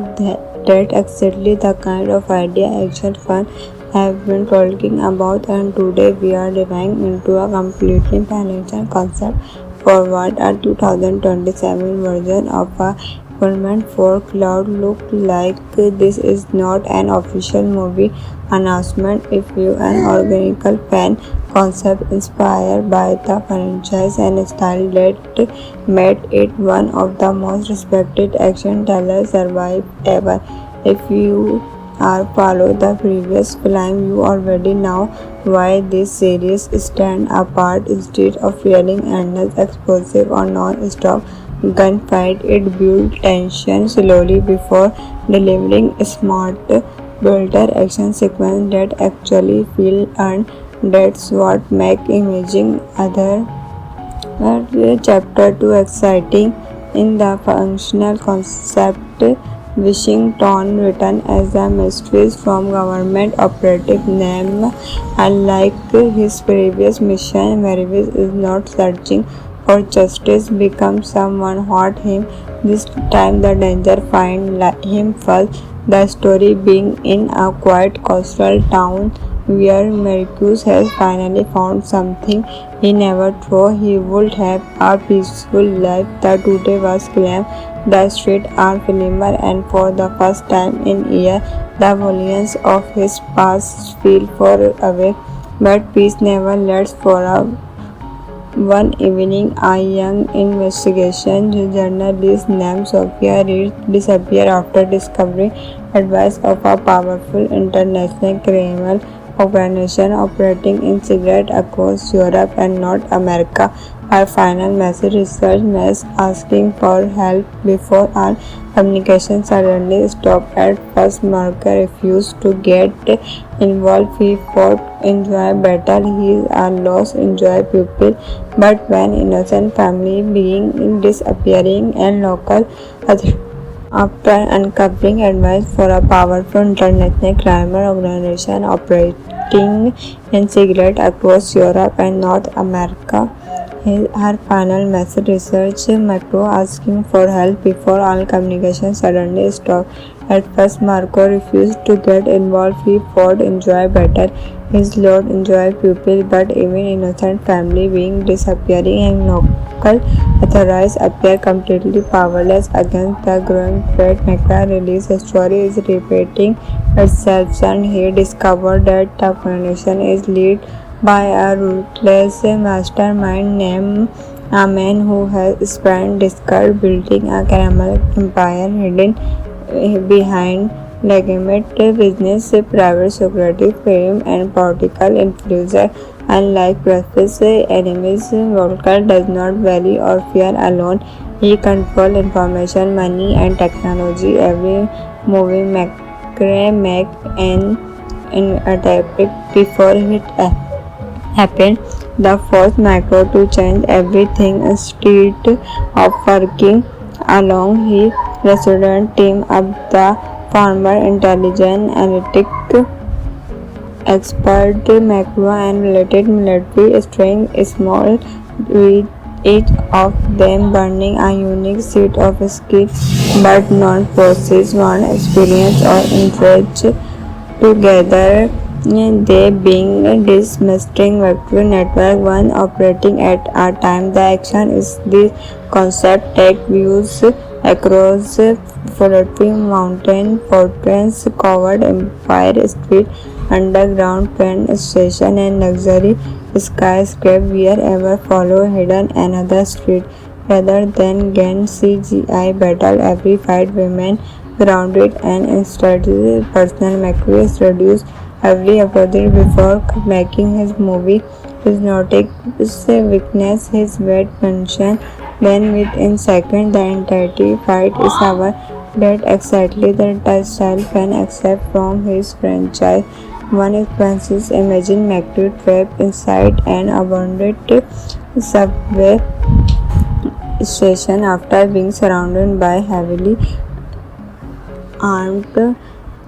That's exactly the kind of idea action fans have been talking about, and today we are diving into a completely financial concept forward. A 2027 version of a Government for Cloud look like this is not an official movie announcement. If you an organical fan concept inspired by the franchise and style that made it one of the most respected action thrillers survive ever. If you are follow the previous film, you already know why this series stand apart. Instead of feeling endless explosive or non-stop gunfight, it built tension slowly before delivering smart builder action sequence that actually feel earned. That's what make imaging other chapter 2 exciting. In the functional concept, Washington written as a mystery from government operative name. Unlike his previous mission, Mervis is not searching for justice, becomes someone hurt him. This time the danger find him first. The story being in a quiet coastal town where Mercus has finally found something he never thought he would have, a peaceful life. The today was claimed. The streets are familiar, and for the first time in years, the volumes of his past feel far away. But peace never lasts for a one evening, a young investigation journalist named Sophia Reed disappeared after discovering advice of a powerful international criminal organization operating in secret across Europe and North America. Her final message research was asking for help before all communication suddenly stopped. At first, Marker refused to get involved. He fought enjoy battle. He is a lost enjoy pupil. But when innocent family being disappearing and local after uncovering advice for a powerful international crime organization operating in secret across Europe and North America, her final message research Macro asking for help before all communication suddenly stopped. At first, Marco refused to get involved. He fought enjoy better. His Lord enjoy pupil, but even innocent family being disappearing and local authorities appear completely powerless against the growing threat. Macro release story is repeating itself, and he discovered that the organization is led by a ruthless mastermind named a man who has spent decades building a criminal empire hidden behind legitimate business, private security firm, and political influence. Unlike previous enemies, Volker does not value or fear alone. He controls information, money, and technology. Every movie make an attack before it happened. The forced Macro to change everything instead of working along his resident team up the former intelligence analytic expert Macro and related military strength small with each of them burning a unique set of skills but not possess one experience or interest together. They being dismissing vector network one operating at a time. The action is the concept take views across floating mountain, fortress, covered Empire Street, underground train station and luxury skyscraper wherever follow hidden another street. Rather than gain CGI battle, every fight women grounded and strategic personal memories reduced every approach before making his movie. His notice weakness, his weight mention, then within seconds the entirety fight is over. That exactly the style can accept from his franchise. One expenses imagine McCree trapped inside an abandoned subway station after being surrounded by heavily armed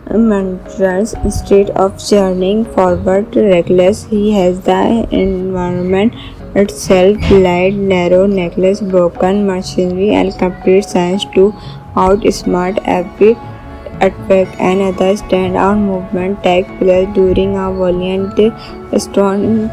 mantras. Instead of journeying forward reckless, he has the environment itself light, narrow necklace, broken machinery, and complete science to outsmart every attack. Another standout movement takes place during a violent storm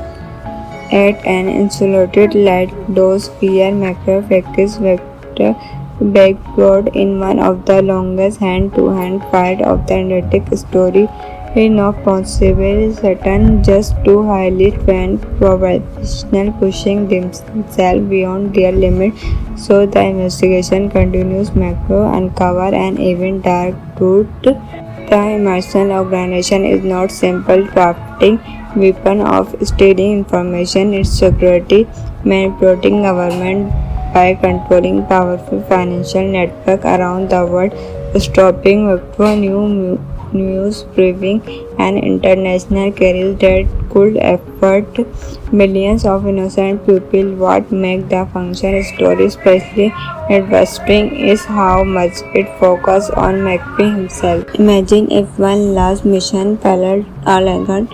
at an insulated lighthouse where macrophagous vector backbrought in one of the longest hand-to-hand fight of the Atlantic story. No possible Satan, just two highly trained professionals pushing themselves beyond their limit. So the investigation continues. Macro uncover an even dark truth. The Emerson organization is not simple crafting weapon of stealing information, its security, manipulating government by controlling powerful financial network around the world, stopping news briefing and international carriers that could affect millions of innocent people. What makes the function story especially interesting is how much it focuses on McPhee himself. Imagine if one last mission failed Allegan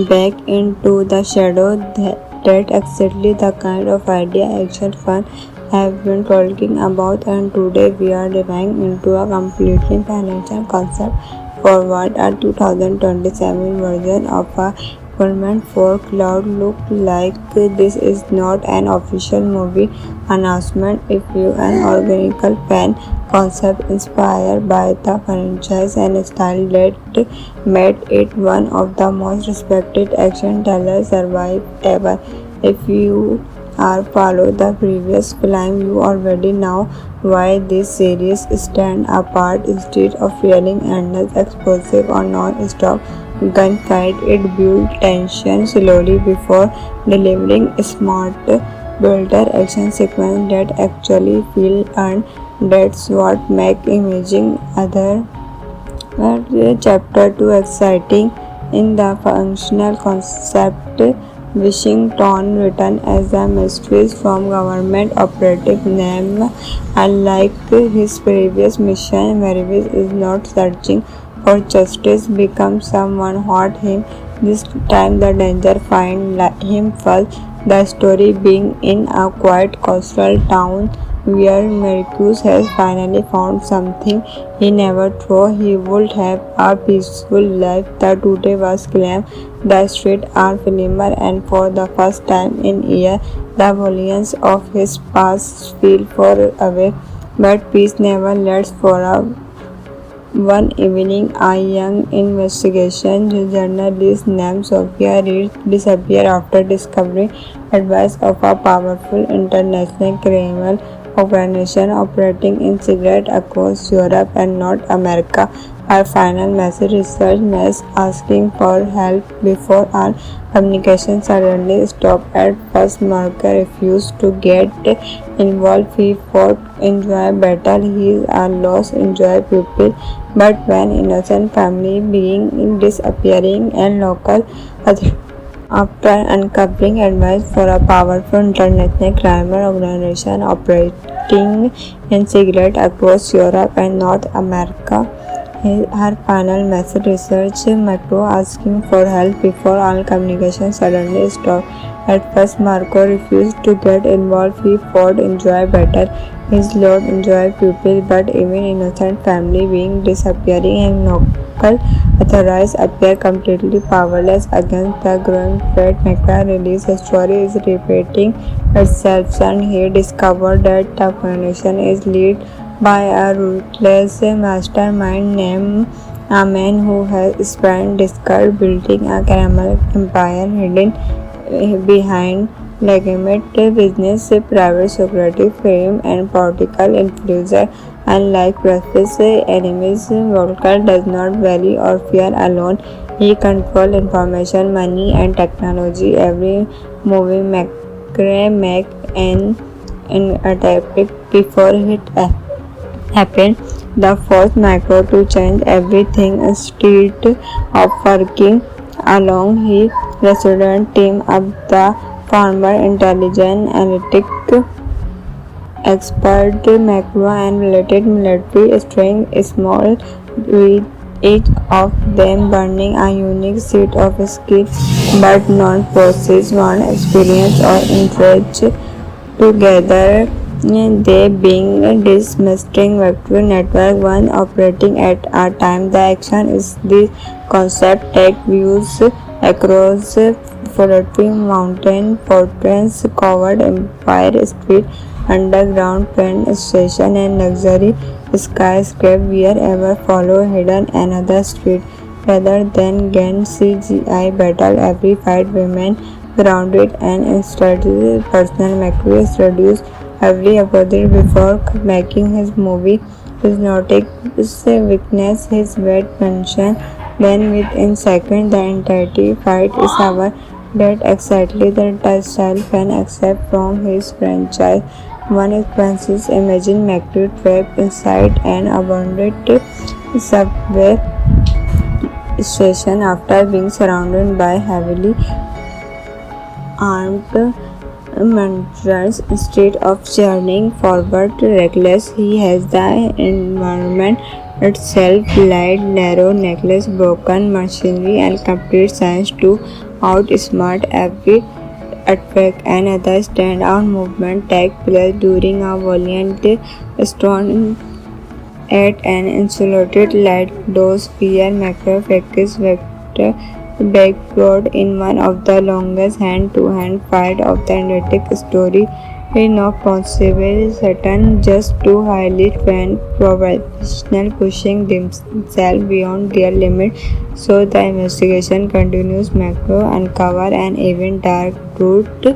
back into the shadow. That exactly the kind of idea action fans have been talking about, and today we are diving into a completely financial concept forward. A 2027 version of a Equipment for Cloud look like. This is not an official movie announcement. If you an organical fan concept inspired by the franchise and style that made it one of the most respected action thrillers survive ever. If you are follow the previous film, you already know why this series stand apart. Instead of feeling endless explosive or non-stop gunfight, it builds tension slowly before delivering smart builder action sequence that actually feel earned. That's what makes imaging other chapter 2 exciting. In the functional concept, Washington written as a mystery from government operative name. Unlike his previous mission, Mervis is not searching for justice, becomes someone hurt him. This time the danger finds him first. The story being in a quiet coastal town where Mercus has finally found something he never thought he would have, a peaceful life. The today was claimed. The streets are familiar, and for the first time in years, the violence of his past feel far away. But peace never lasts for a one evening, a young investigation journalist named Sophia Reed disappeared after discovering advice of a powerful international criminal organization operating in secret across Europe and North America. Her final message research was asking for help before our communication suddenly stopped. At first, Marker refused to get involved. He fought enjoy battle. He is a lost enjoy people. But when innocent family being disappearing and local after uncovering advice for a powerful international crime organization operating in secret across Europe and North America, her final message research Macro asking for help before all communication suddenly stopped. At first, Marco refused to get involved. He fought enjoy battle. his load enjoy pupil, but even innocent family being disappearing and local authorities appear completely powerless against the growing threat. McCoy release story is repeating itself, and he discovered that the foundation is led by a ruthless mastermind named a man who has spent decades building a criminal empire hidden behind legitimate business, private security firm, and political influencer. Unlike previous enemies, Volker does not value or fear alone. He controls information, money, and technology. Every movie McRae make an attack before it happened. The forced Macro to change everything instead of working along his resident team of the former intelligence analytic expert macro and related military string small with each of them burning a unique set of skills but not possess one experience or interest together. They being this mastering vector network one operating at a time. The action is the concept tech views across floating mountain fortress covered empire street underground train station and luxury skyscraper wherever follow hidden another street rather than gain CGI battle. Every fight women grounded and strategic personal metrics reduced every opposite before making his movie. His notic weakness, his weight mention, then within seconds the entirety fight is over. That exactly the style fan accept from his franchise. One expenses imagine McRae trapped inside an abandoned subway station after being surrounded by heavily armed murderers. Instead of journeying forward reckless, he has the environment itself light, narrow necklace, broken machinery, and complete science to outsmart every attack. Another standout movement takes place during a violent storm at an insulated lighthouse where macrophages vector backbrought in one of the longest hand-to-hand fight of the Atlantic story. Is not possible, certain just two highly trained professionals pushing themselves beyond their limit. So the investigation continues. Macro uncover an even dark truth. The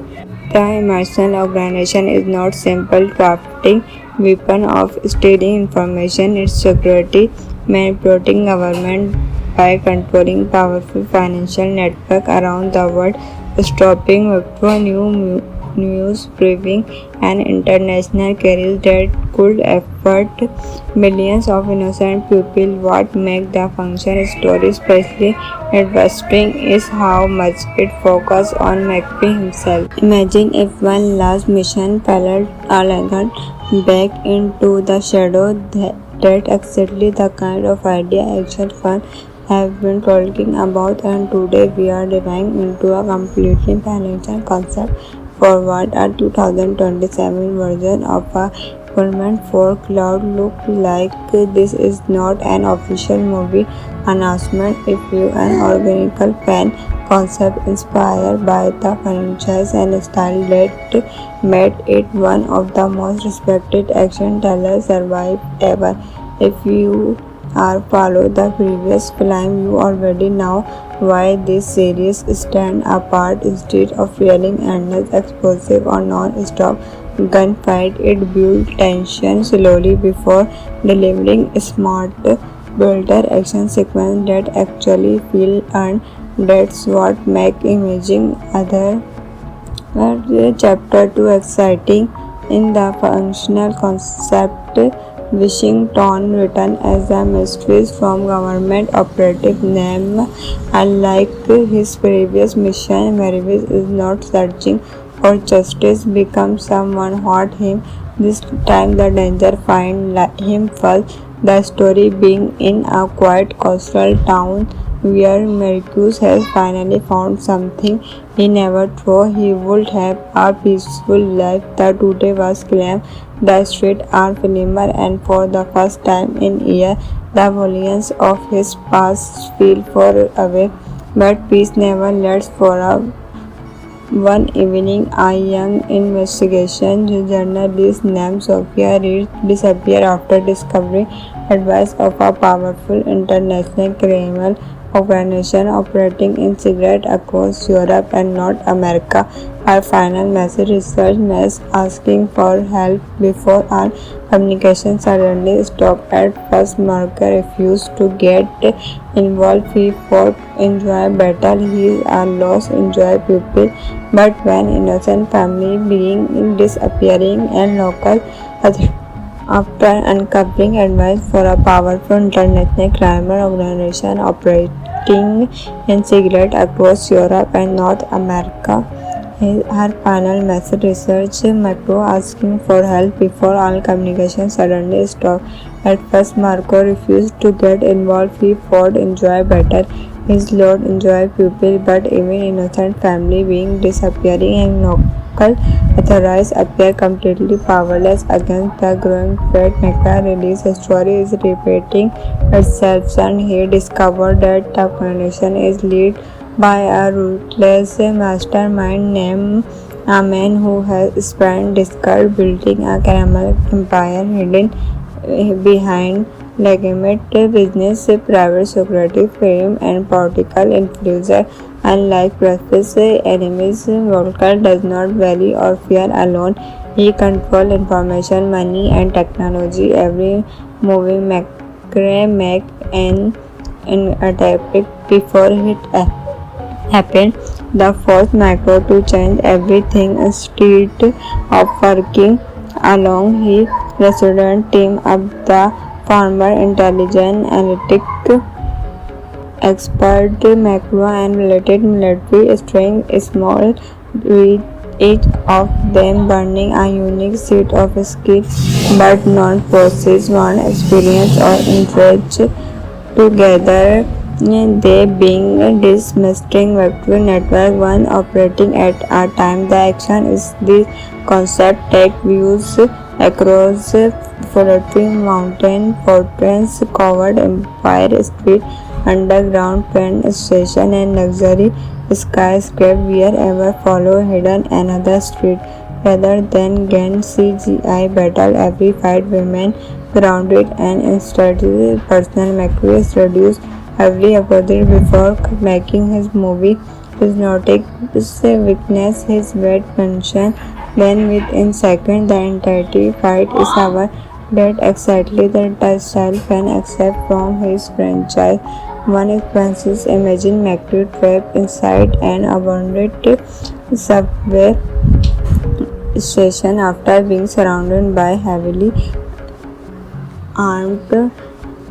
Emerson organization is not simple crafting weapon of stealing information. Its security manipulating government by controlling powerful financial network around the world, stopping Wipro news briefing and international carriers that could affect millions of innocent people. What makes the function story especially interesting is how much it focuses on McPhee himself. Imagine if one last mission followed Alagan back into the shadow. That's exactly the kind of idea action fans have been talking about, and today we are diving into a completely financial concept forward. A 2027 version of a Pullman for Cloud look like this is not an official movie announcement. If you an organic fan concept inspired by the franchise and style that made it one of the most respected action thrillers survived ever. If you are follow the previous film, you already know why this series stand apart. Instead of feeling endless explosive or non-stop gunfight, it builds tension slowly before delivering smart builder action sequence that actually feel earned. That's what make imaging other chapter 2 exciting. In the functional concept Washington written as a mystery from government operative name. Unlike his previous mission, Mervis is not searching for justice, becomes someone hurt him. This time the danger finds him first. The story being in a quiet coastal town where Marcus has finally found something he never thought he would have, a peaceful life. The today was calm, the streets are filmer, and for the first time in years, the violence of his past feel far away. But peace never lasts for a one evening, a young investigation journalist named Sophia Reed disappeared after discovering advice of a powerful international criminal organization operating in secret across Europe and North America. Her final message research was asking for help before all communication suddenly stopped. At first, Marker refused to get involved. He fought enjoy battle. He is a lost enjoy pupil. But when innocent family being disappearing and local after uncovering advice for a powerful international crime organization operating in secret across Europe and North America, her final message research Marco asking for help before all communication suddenly stopped. At first, Marco refused to get involved. He fought enjoy battle. His Lord enjoy pupil, but even innocent family being disappearing and local authorities appear completely powerless against the growing threat. McCray release story is repeating itself, and he discovered that the organization is led by a ruthless mastermind named a man who has spent decades building a criminal empire hidden behind legitimate business, private security firm, and political influencer. Unlike previous enemies, Volker does not value or fear alone. He controls information, money, and technology. Every movie McCray make an attempt before it happened. The forced Macro to change everything instead of working along his resident team up the former intelligence analytic expert macro and related military strength small with each of them burning a unique set of skills but not possess one experience or interest together. They being dismissing vector network one operating at a time. The action is this concept take views across floating mountain fortress covered empire street underground train station and luxury skyscraper wherever follow hidden another street rather than gain CGI battle. Every fight women grounded and instead personal memories reduced every opposite before making his movie. His notic weakness, his weight mention, then within seconds the entirety fight is over. That exactly the style can accept from his franchise. One expenses imagine Macri trapped inside an abandoned subway station after being surrounded by heavily armed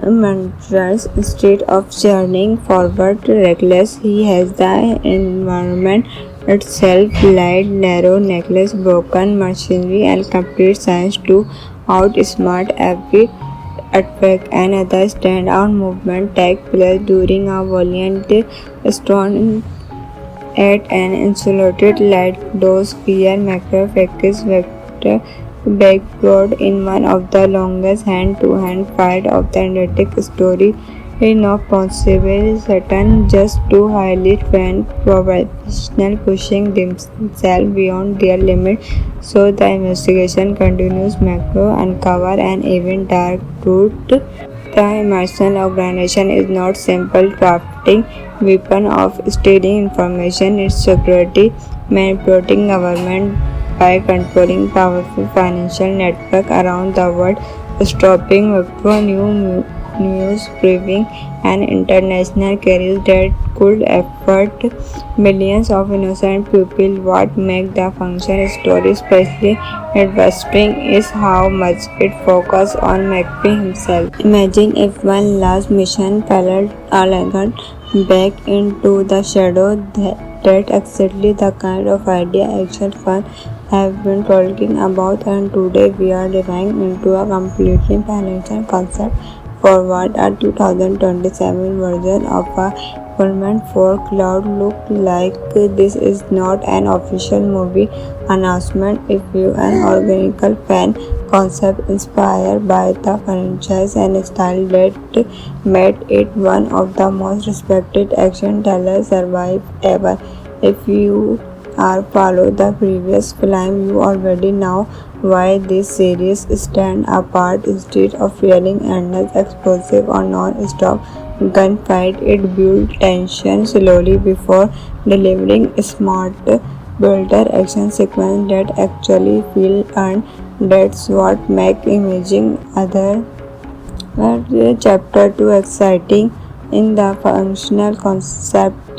murderers. Instead of journeying forward reckless, he has the environment itself light, narrow necklace, broken machinery, and complete science to outsmart every attack. Another standout movement takes place during a violent storm at an insulated lighthouse pier. Macro factories vector backbrought in one of the longest hand-to-hand fight of the Atlantic story. Not possible certain just two highly trained professionals pushing themselves beyond their limit. So the investigation continues. Macro uncover an even dark truth. The Emerson organization is not simple crafting weapon of stealing information. Its security manipulating government by controlling powerful financial network around the world, stopping Wipro news proving an international career that could affect millions of innocent people. What makes the function story especially interesting is how much it focuses on McPhee himself. Imagine if one last mission failed Alagan back into the shadow. That's exactly the kind of idea action fans have been talking about, and today we are diving into a completely financial concept. Forward a 2027 version of a Pullman for Cloud look like this is not an official movie announcement. If you an organical fan concept inspired by the franchise and style that made it one of the most respected action thrillers survive ever. If you are follow the previous film, you already know why this series stand apart. Instead of feeling endless explosive or non-stop gunfight, it built tension slowly before delivering smart builder action sequence that actually feel earned. That's what make imaging other chapter 2 exciting. In the functional concept,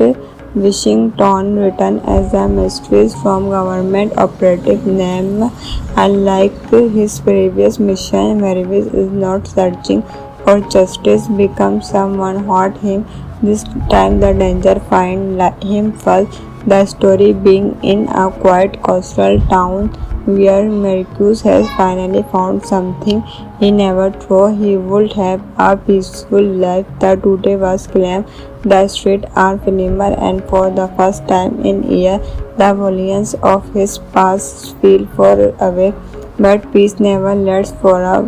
Washington written as a mystery from government operative name. Unlike his previous mission, Mervis is not searching for justice, becomes someone hurt him. This time the danger find him first. The story being in a quiet coastal town where Mercus has finally found something he never thought he would have, a peaceful life. The today was calm, the streets are filmer, and for the first time in years, the violence of his past feel far away. But peace never lasts for a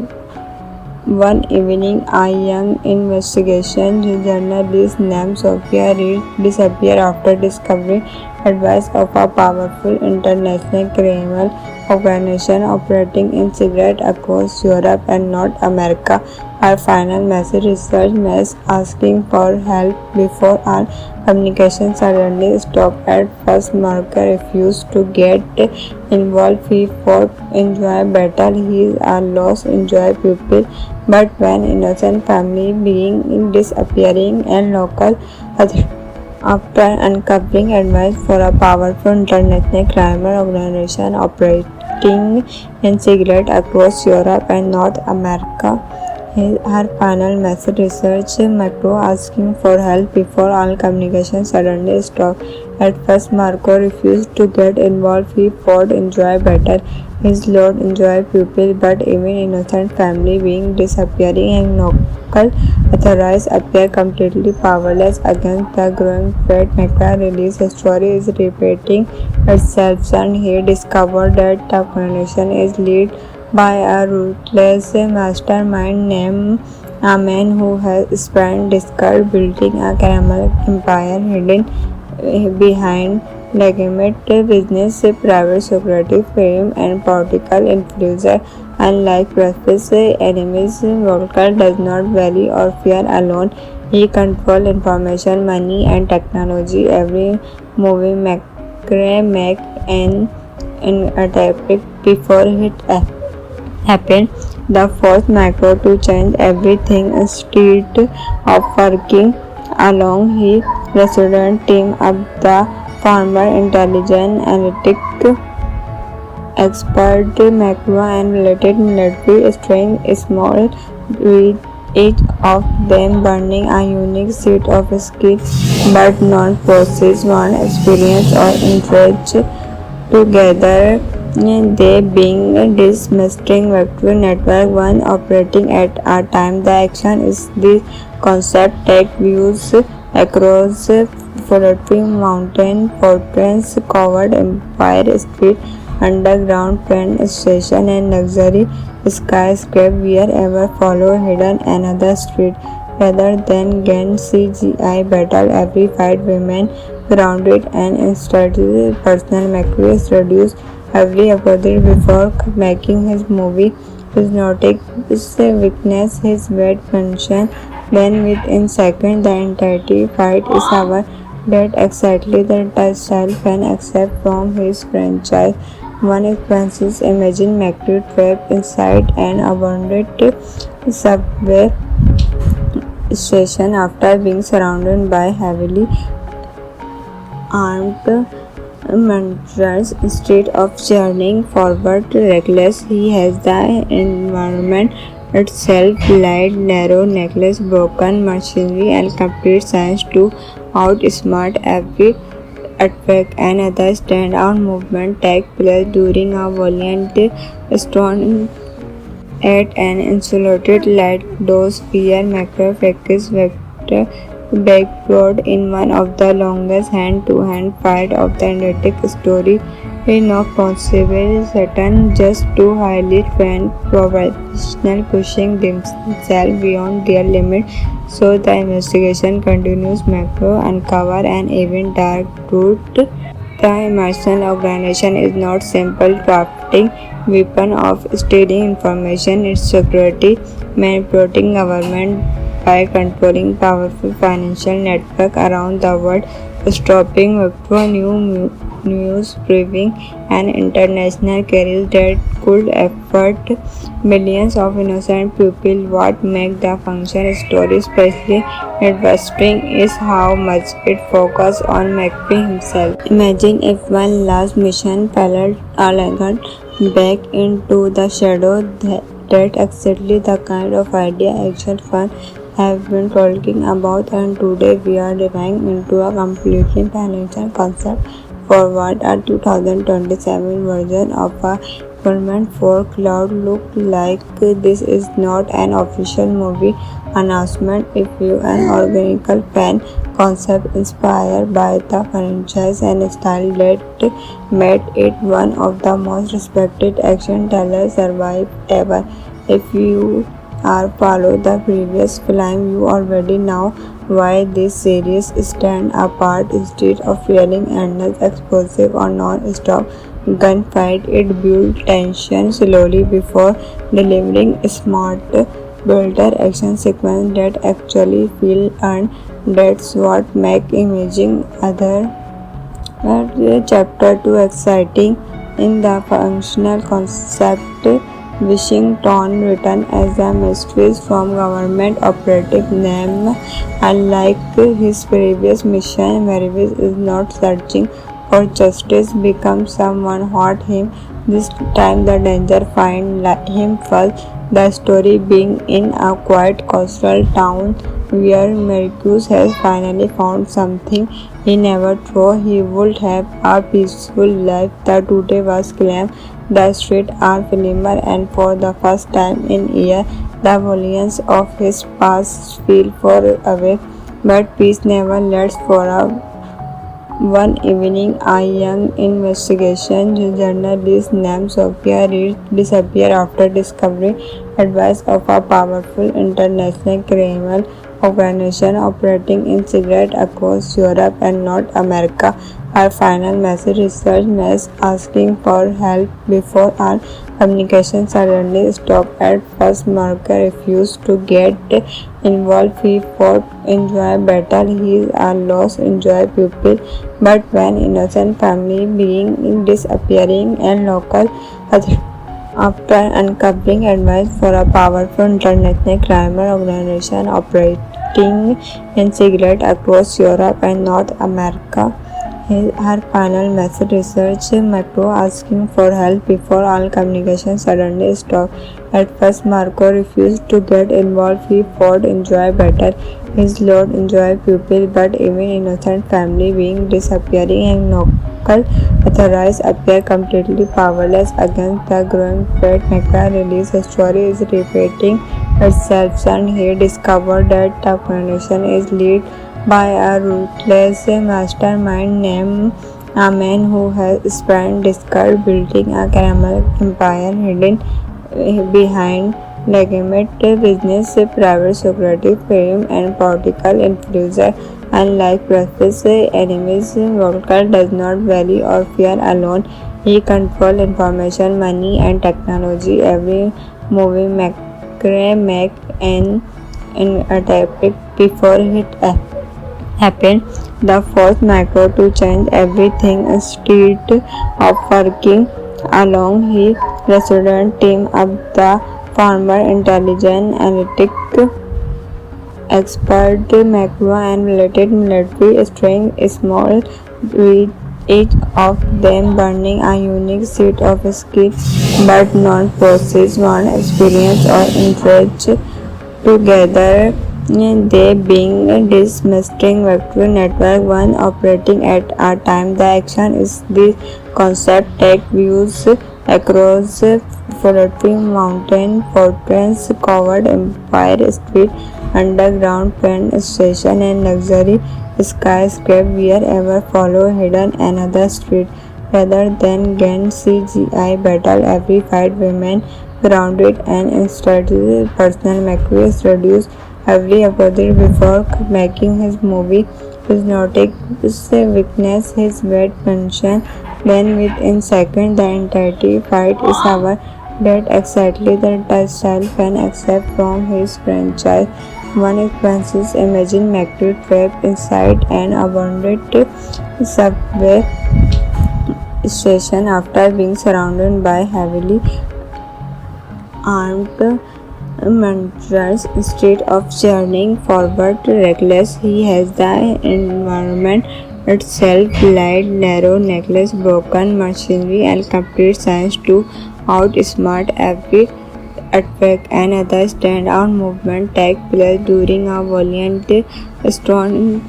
one evening, a young investigation journalist named Sophia Reed disappeared after discovering advice of a powerful international criminal organization operating in secret across Europe and North America. Her final message research was asking for help before our communication suddenly stopped. At first, Marker refused to get involved. He fought enjoy battle. He is a lost enjoy pupil. But when innocent family being disappearing and local after uncovering advice for a powerful international crime organization operating in secret across Europe and North America, her final message research Macro asking for help before all communication suddenly stopped. At first, Marco refused to get involved. He fought enjoy battle. His Lord enjoy pupil, but even innocent family being disappearing and local authorities appear completely powerless against the growing threat. Macra release story is repeating itself, and he discovered that the organization is led by a ruthless mastermind named a man who has spent decades building a criminal empire hidden behind legitimate business, private security firm, and political influencer. Unlike previous enemies, Volker does not value or fear alone. He controls information, money, and technology. Every movie Macrae make an attack before it happened. The forced Macro to change everything instead of working along his resident team up the former intelligence analytic expert Macro and related military strength small with each of them burning a unique set of skills but not possess one experience or interest together. They being this mystery vector network one operating at a time. The action is this concept take views across floating mountain, fortress, covered empire street, underground train station, and luxury skyscraper. Wherever follow hidden another street. Rather than gain CGI battle, every fight women grounded and instead personal memories reduce every opposite before making his movie. His notic weakness, his bad function, then within seconds the entirety fight is over. That exactly the style fan accept from his franchise. One experiences imagine Macri trapped inside an abandoned subway station after being surrounded by heavily armed murderers. Instead of journeying forward reckless, he has the environment itself light, narrow necklace, broken machinery, and complete science to outsmart every attack. Another standout movement takes place during a violent storm at an insulated lighthouse where macrofacial vector backbrought in one of the longest hand-to-hand fight of the Atlantic story of possible Saturn, just two highly trained professionals pushing themselves beyond their limit. So the investigation continues. Macro uncover an even dark truth. The Emerson organization is not simple crafting weapon of stealing information, its security, manipulating government by controlling powerful financial network around the world, stopping news proving an international career that could affect millions of innocent people. What makes the function story especially interesting is how much it focuses on McPhee himself. Imagine if one last mission failed Allegan back into the shadow. That's exactly the kind of idea action fans have been talking about, and today we are diving into a completely balanced concept. Forward a 2027 version of a Government for Cloud look like. This is not an official movie announcement. If you an organical fan concept inspired by the franchise and style that made it one of the most respected action thrillers survive ever. If you are follow the previous film, you already know why this series stand apart. Instead of feeling endless explosive or non-stop gunfight, it builds tension slowly before delivering smart builder action sequence that actually feel earned. That's what make imaging other chapter 2 exciting. In the functional concept, Washington written as a mystery from government operative name. Unlike his previous mission, Mervis is not searching for justice, becomes someone hurt him. This time the danger finds him first. The story being in a quiet coastal town where Mercus has finally found something he never thought he would have, a peaceful life. The today was claimed. The streets are filmer, and for the first time in years, the volumes of his past feel far away. But peace never lasts for a one evening, a young investigation journalist named Sophia Reed disappeared after discovering advice of a powerful international criminal organization operating in secret across Europe and North America. Her final message research was asking for help before our communication suddenly stopped. At first, Marker refused to get involved. He fought enjoy battle. He is a lost enjoy pupil. But when innocent family being disappearing and local after uncovering advice for a powerful international crime organization operating in secret across Europe and North America, her final message research Macro asking for help before all communication suddenly stopped. At first, Marco refused to get involved. He fought enjoy battle. His Lord enjoy pupil, but even innocent family being disappearing and local authorities appear completely powerless against the growing threat. Macra release story is repeating itself, and he discovered that the organization is led by a ruthless mastermind named a man who has spent decades building a criminal empire hidden behind legitimate business, private security firm, and political influence. Unlike previous enemies, Volker does not value or fear alone. He controls information, money, and technology. Every movie McRae make an attack before it happened. The forced Macro to change everything instead of working along. He resident team up the former intelligence analytic expert Macro and related military string small with each of them burning a unique set of skills but not possess one experience or interest together. They being this mystery vector network one operating at a time. The action is the concept take views across floating mountain fortress covered empire street underground train station and luxury skyscraper wherever follow hidden another street. Rather than gain CGI battle every fight women grounded and instead personal Macquarie reduced every opposite before making his movie. His notic weakness, his bad mention, then within seconds the entirety fight is over. That exactly the style fan accept from his franchise. One expenses imagine Macri trapped inside an abandoned subway station after being surrounded by heavily armed murderers. Instead of journeying forward reckless, he has the environment itself light, narrow necklace, broken machinery, and complete science to outsmart every attack. Another standout movement takes place during a violent storm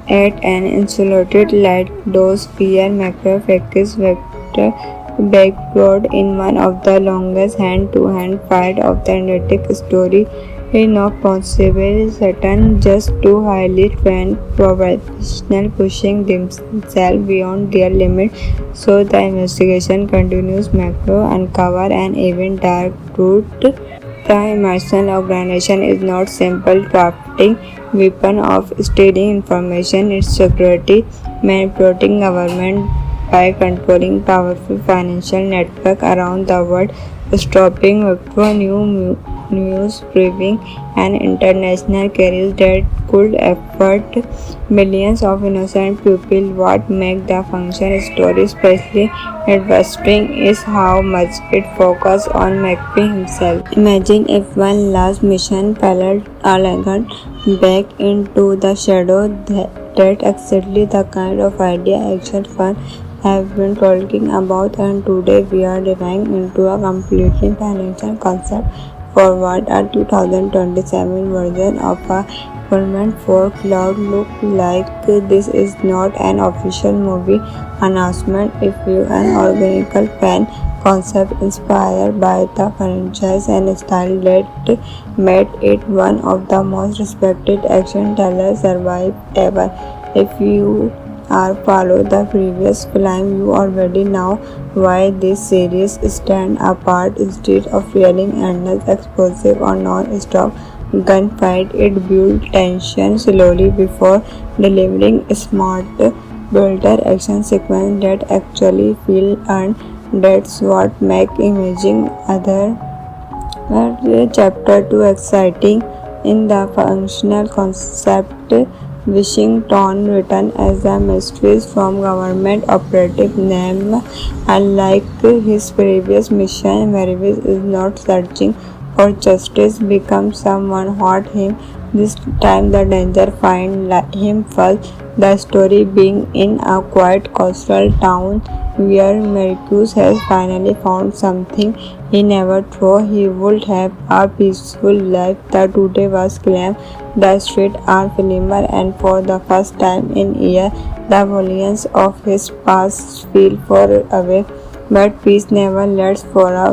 at an insulated lighthouse where Macrophecus vector backbrought in one of the longest hand-to-hand fight of the Atlantic story. Is not possible, certain just two highly trained professionals pushing themselves beyond their limit. So the investigation continues. Macro uncover an even dark truth. The Emerson organization is not simple crafting weapon of stealing information, its security, manipulating government by controlling powerful financial network around the world, stopping Wipro news briefing and international carriers that could affect millions of innocent people. What makes the function story especially interesting is how much it focuses on McPhee himself. Imagine if one last mission followed Alagan back into the shadow. That's exactly the kind of idea action fans have been talking about, and today we are diving into a completely financial concept forward. A 2027 version of a Equipment for Cloud look like this is not an official movie announcement. If you an organical fan concept inspired by the franchise and style that made it one of the most respected action thrillers survive ever. If you are follow the previous film, you already know why this series stand apart. Instead of feeling endless explosive or non-stop gunfight, it builds tension slowly before delivering smart builder action sequence that actually feel earned. That's what makes imaging other chapter 2 exciting. In the functional concept, Washington written as a mysteries from government operative name. Unlike his previous mission, Mervis is not searching for justice, becomes someone hurt him. This time the danger finds him first. The story being in a quiet coastal town where Mercus has finally found something he never thought he would have, a peaceful life. The today was calm, the streets are familiar, and for the first time in years, the violence of his past feel far away. But peace never lasts for a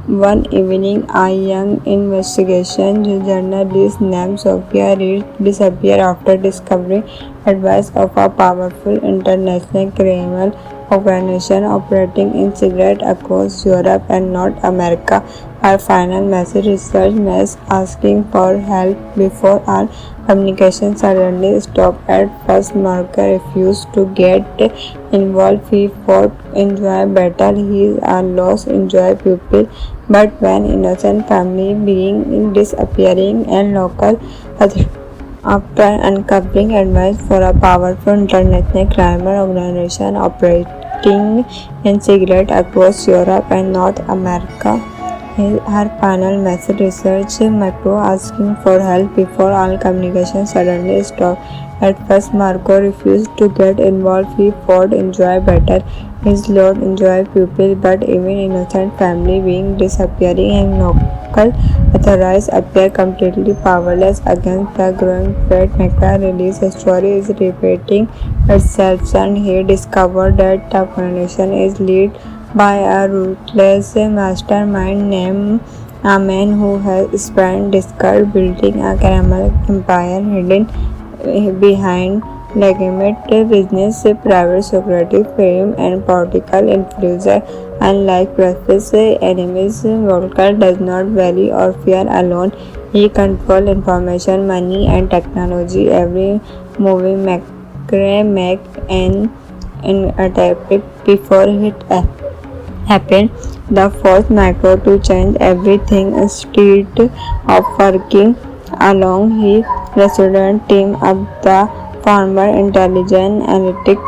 one evening, a young investigation journalist named Sophia Reed disappeared after discovering advice of a powerful international criminal organization operating in secret across Europe and North America. Her final message research was asking for help before our communication suddenly stopped. At first, Marker refused to get involved. He fought enjoy battle. He is a lost enjoy pupil. But when innocent family being disappearing and local after uncovering advice for a powerful international crime organization operating in secret across Europe and North America, her final message research Marco asking for help before all communication suddenly stopped. At first, Marco refused to get involved. He fought enjoy better. His Lord enjoy pupil, but even innocent family being disappearing and local authorities appear completely powerless against the growing threat. McCray release story is repeating itself, and he discovered that the foundation is led by a ruthless mastermind named a man who has spent decades building a criminal empire hidden behind legitimate business, private security firm, and political influence. Unlike previous enemies, Volker does not value or fear alone. He controls information, money, and technology. Every movie make an attack before it happened. The fourth macro to change everything instead of working along his resident team of the former intelligence analytic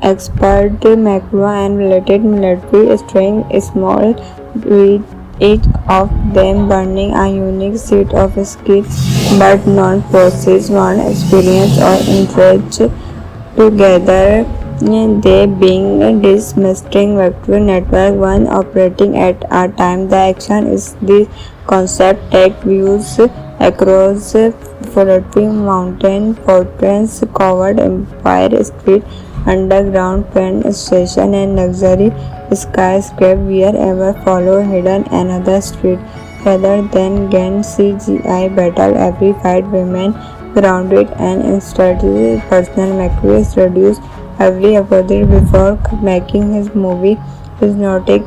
expert macro and related military strength small with each of them burning a unique set of skills but not possess one experience or interest together. They being dismissing vector network one operating at a time. The action is the concept take views across floating mountain, fortress, covered empire street, underground train station, and luxury skyscraper wherever follow hidden another street. Rather than gain CGI battle, every fight remain grounded and in strategy. Personal macros reduce every opposite before making his movie. His notic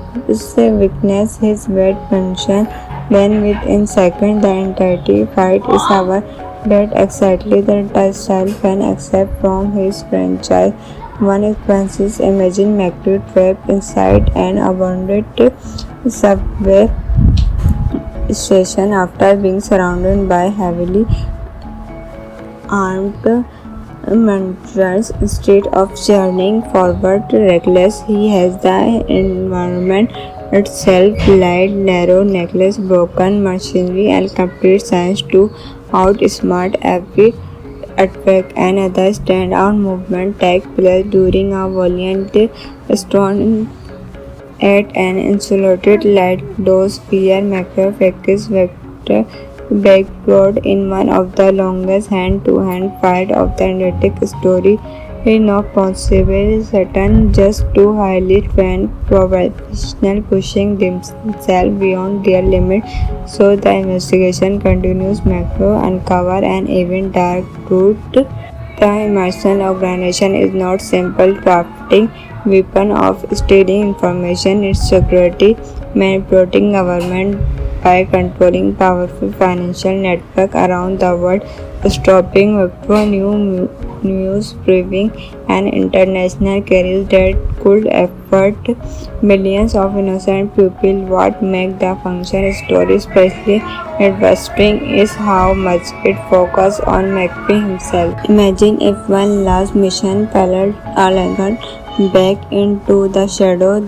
weakness, his weight mention, then within seconds the entire fight is over. That exactly the style can accept from his franchise. One expenses imagine Macri trapped inside an abandoned subway station after being surrounded by heavily armed mentors. Instead of journeying forward reckless, he has the environment itself light, narrow necklace, broken machinery, and complete science to outsmart every attack. Another standout movement takes place during a valiant storm at an insulated lighthouse where Macbeth fakes Vector backbrought in one of the longest hand-to-hand fights of the Atlantic story. Is not possible. Certain just two highly trained professionals pushing themselves beyond their limit. So the investigation continues. Macro uncover an even dark truth. The Emerson organization is not simple crafting weapon of stealing information, its security, manipulating government by controlling powerful financial network around the world, stopping Wipro news proving an international career that could affect millions of innocent people. What makes the function story especially interesting is how much it focuses on McPhee himself. Imagine if one last mission followed Alagan back into the shadow.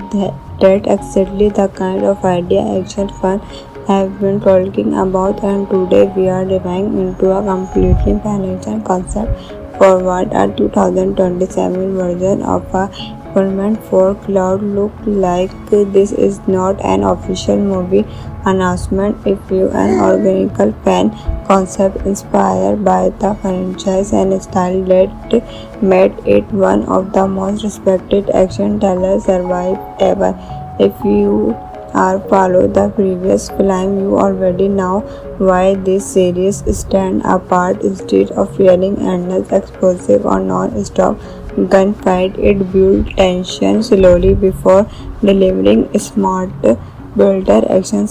That's exactly the kind of idea action fans have been talking about, and today we are diving into a completely financial concept for what a 2027 version of a Government for Cloud look like. This is not an official movie announcement. If you an organic fan concept inspired by the franchise and style that made it one of the most respected action thrillers survive ever. If you are follow the previous film, you already know why this series stand apart. Instead of feeling endless explosive or non-stop gunfight, it builds tension slowly before delivering smart builder action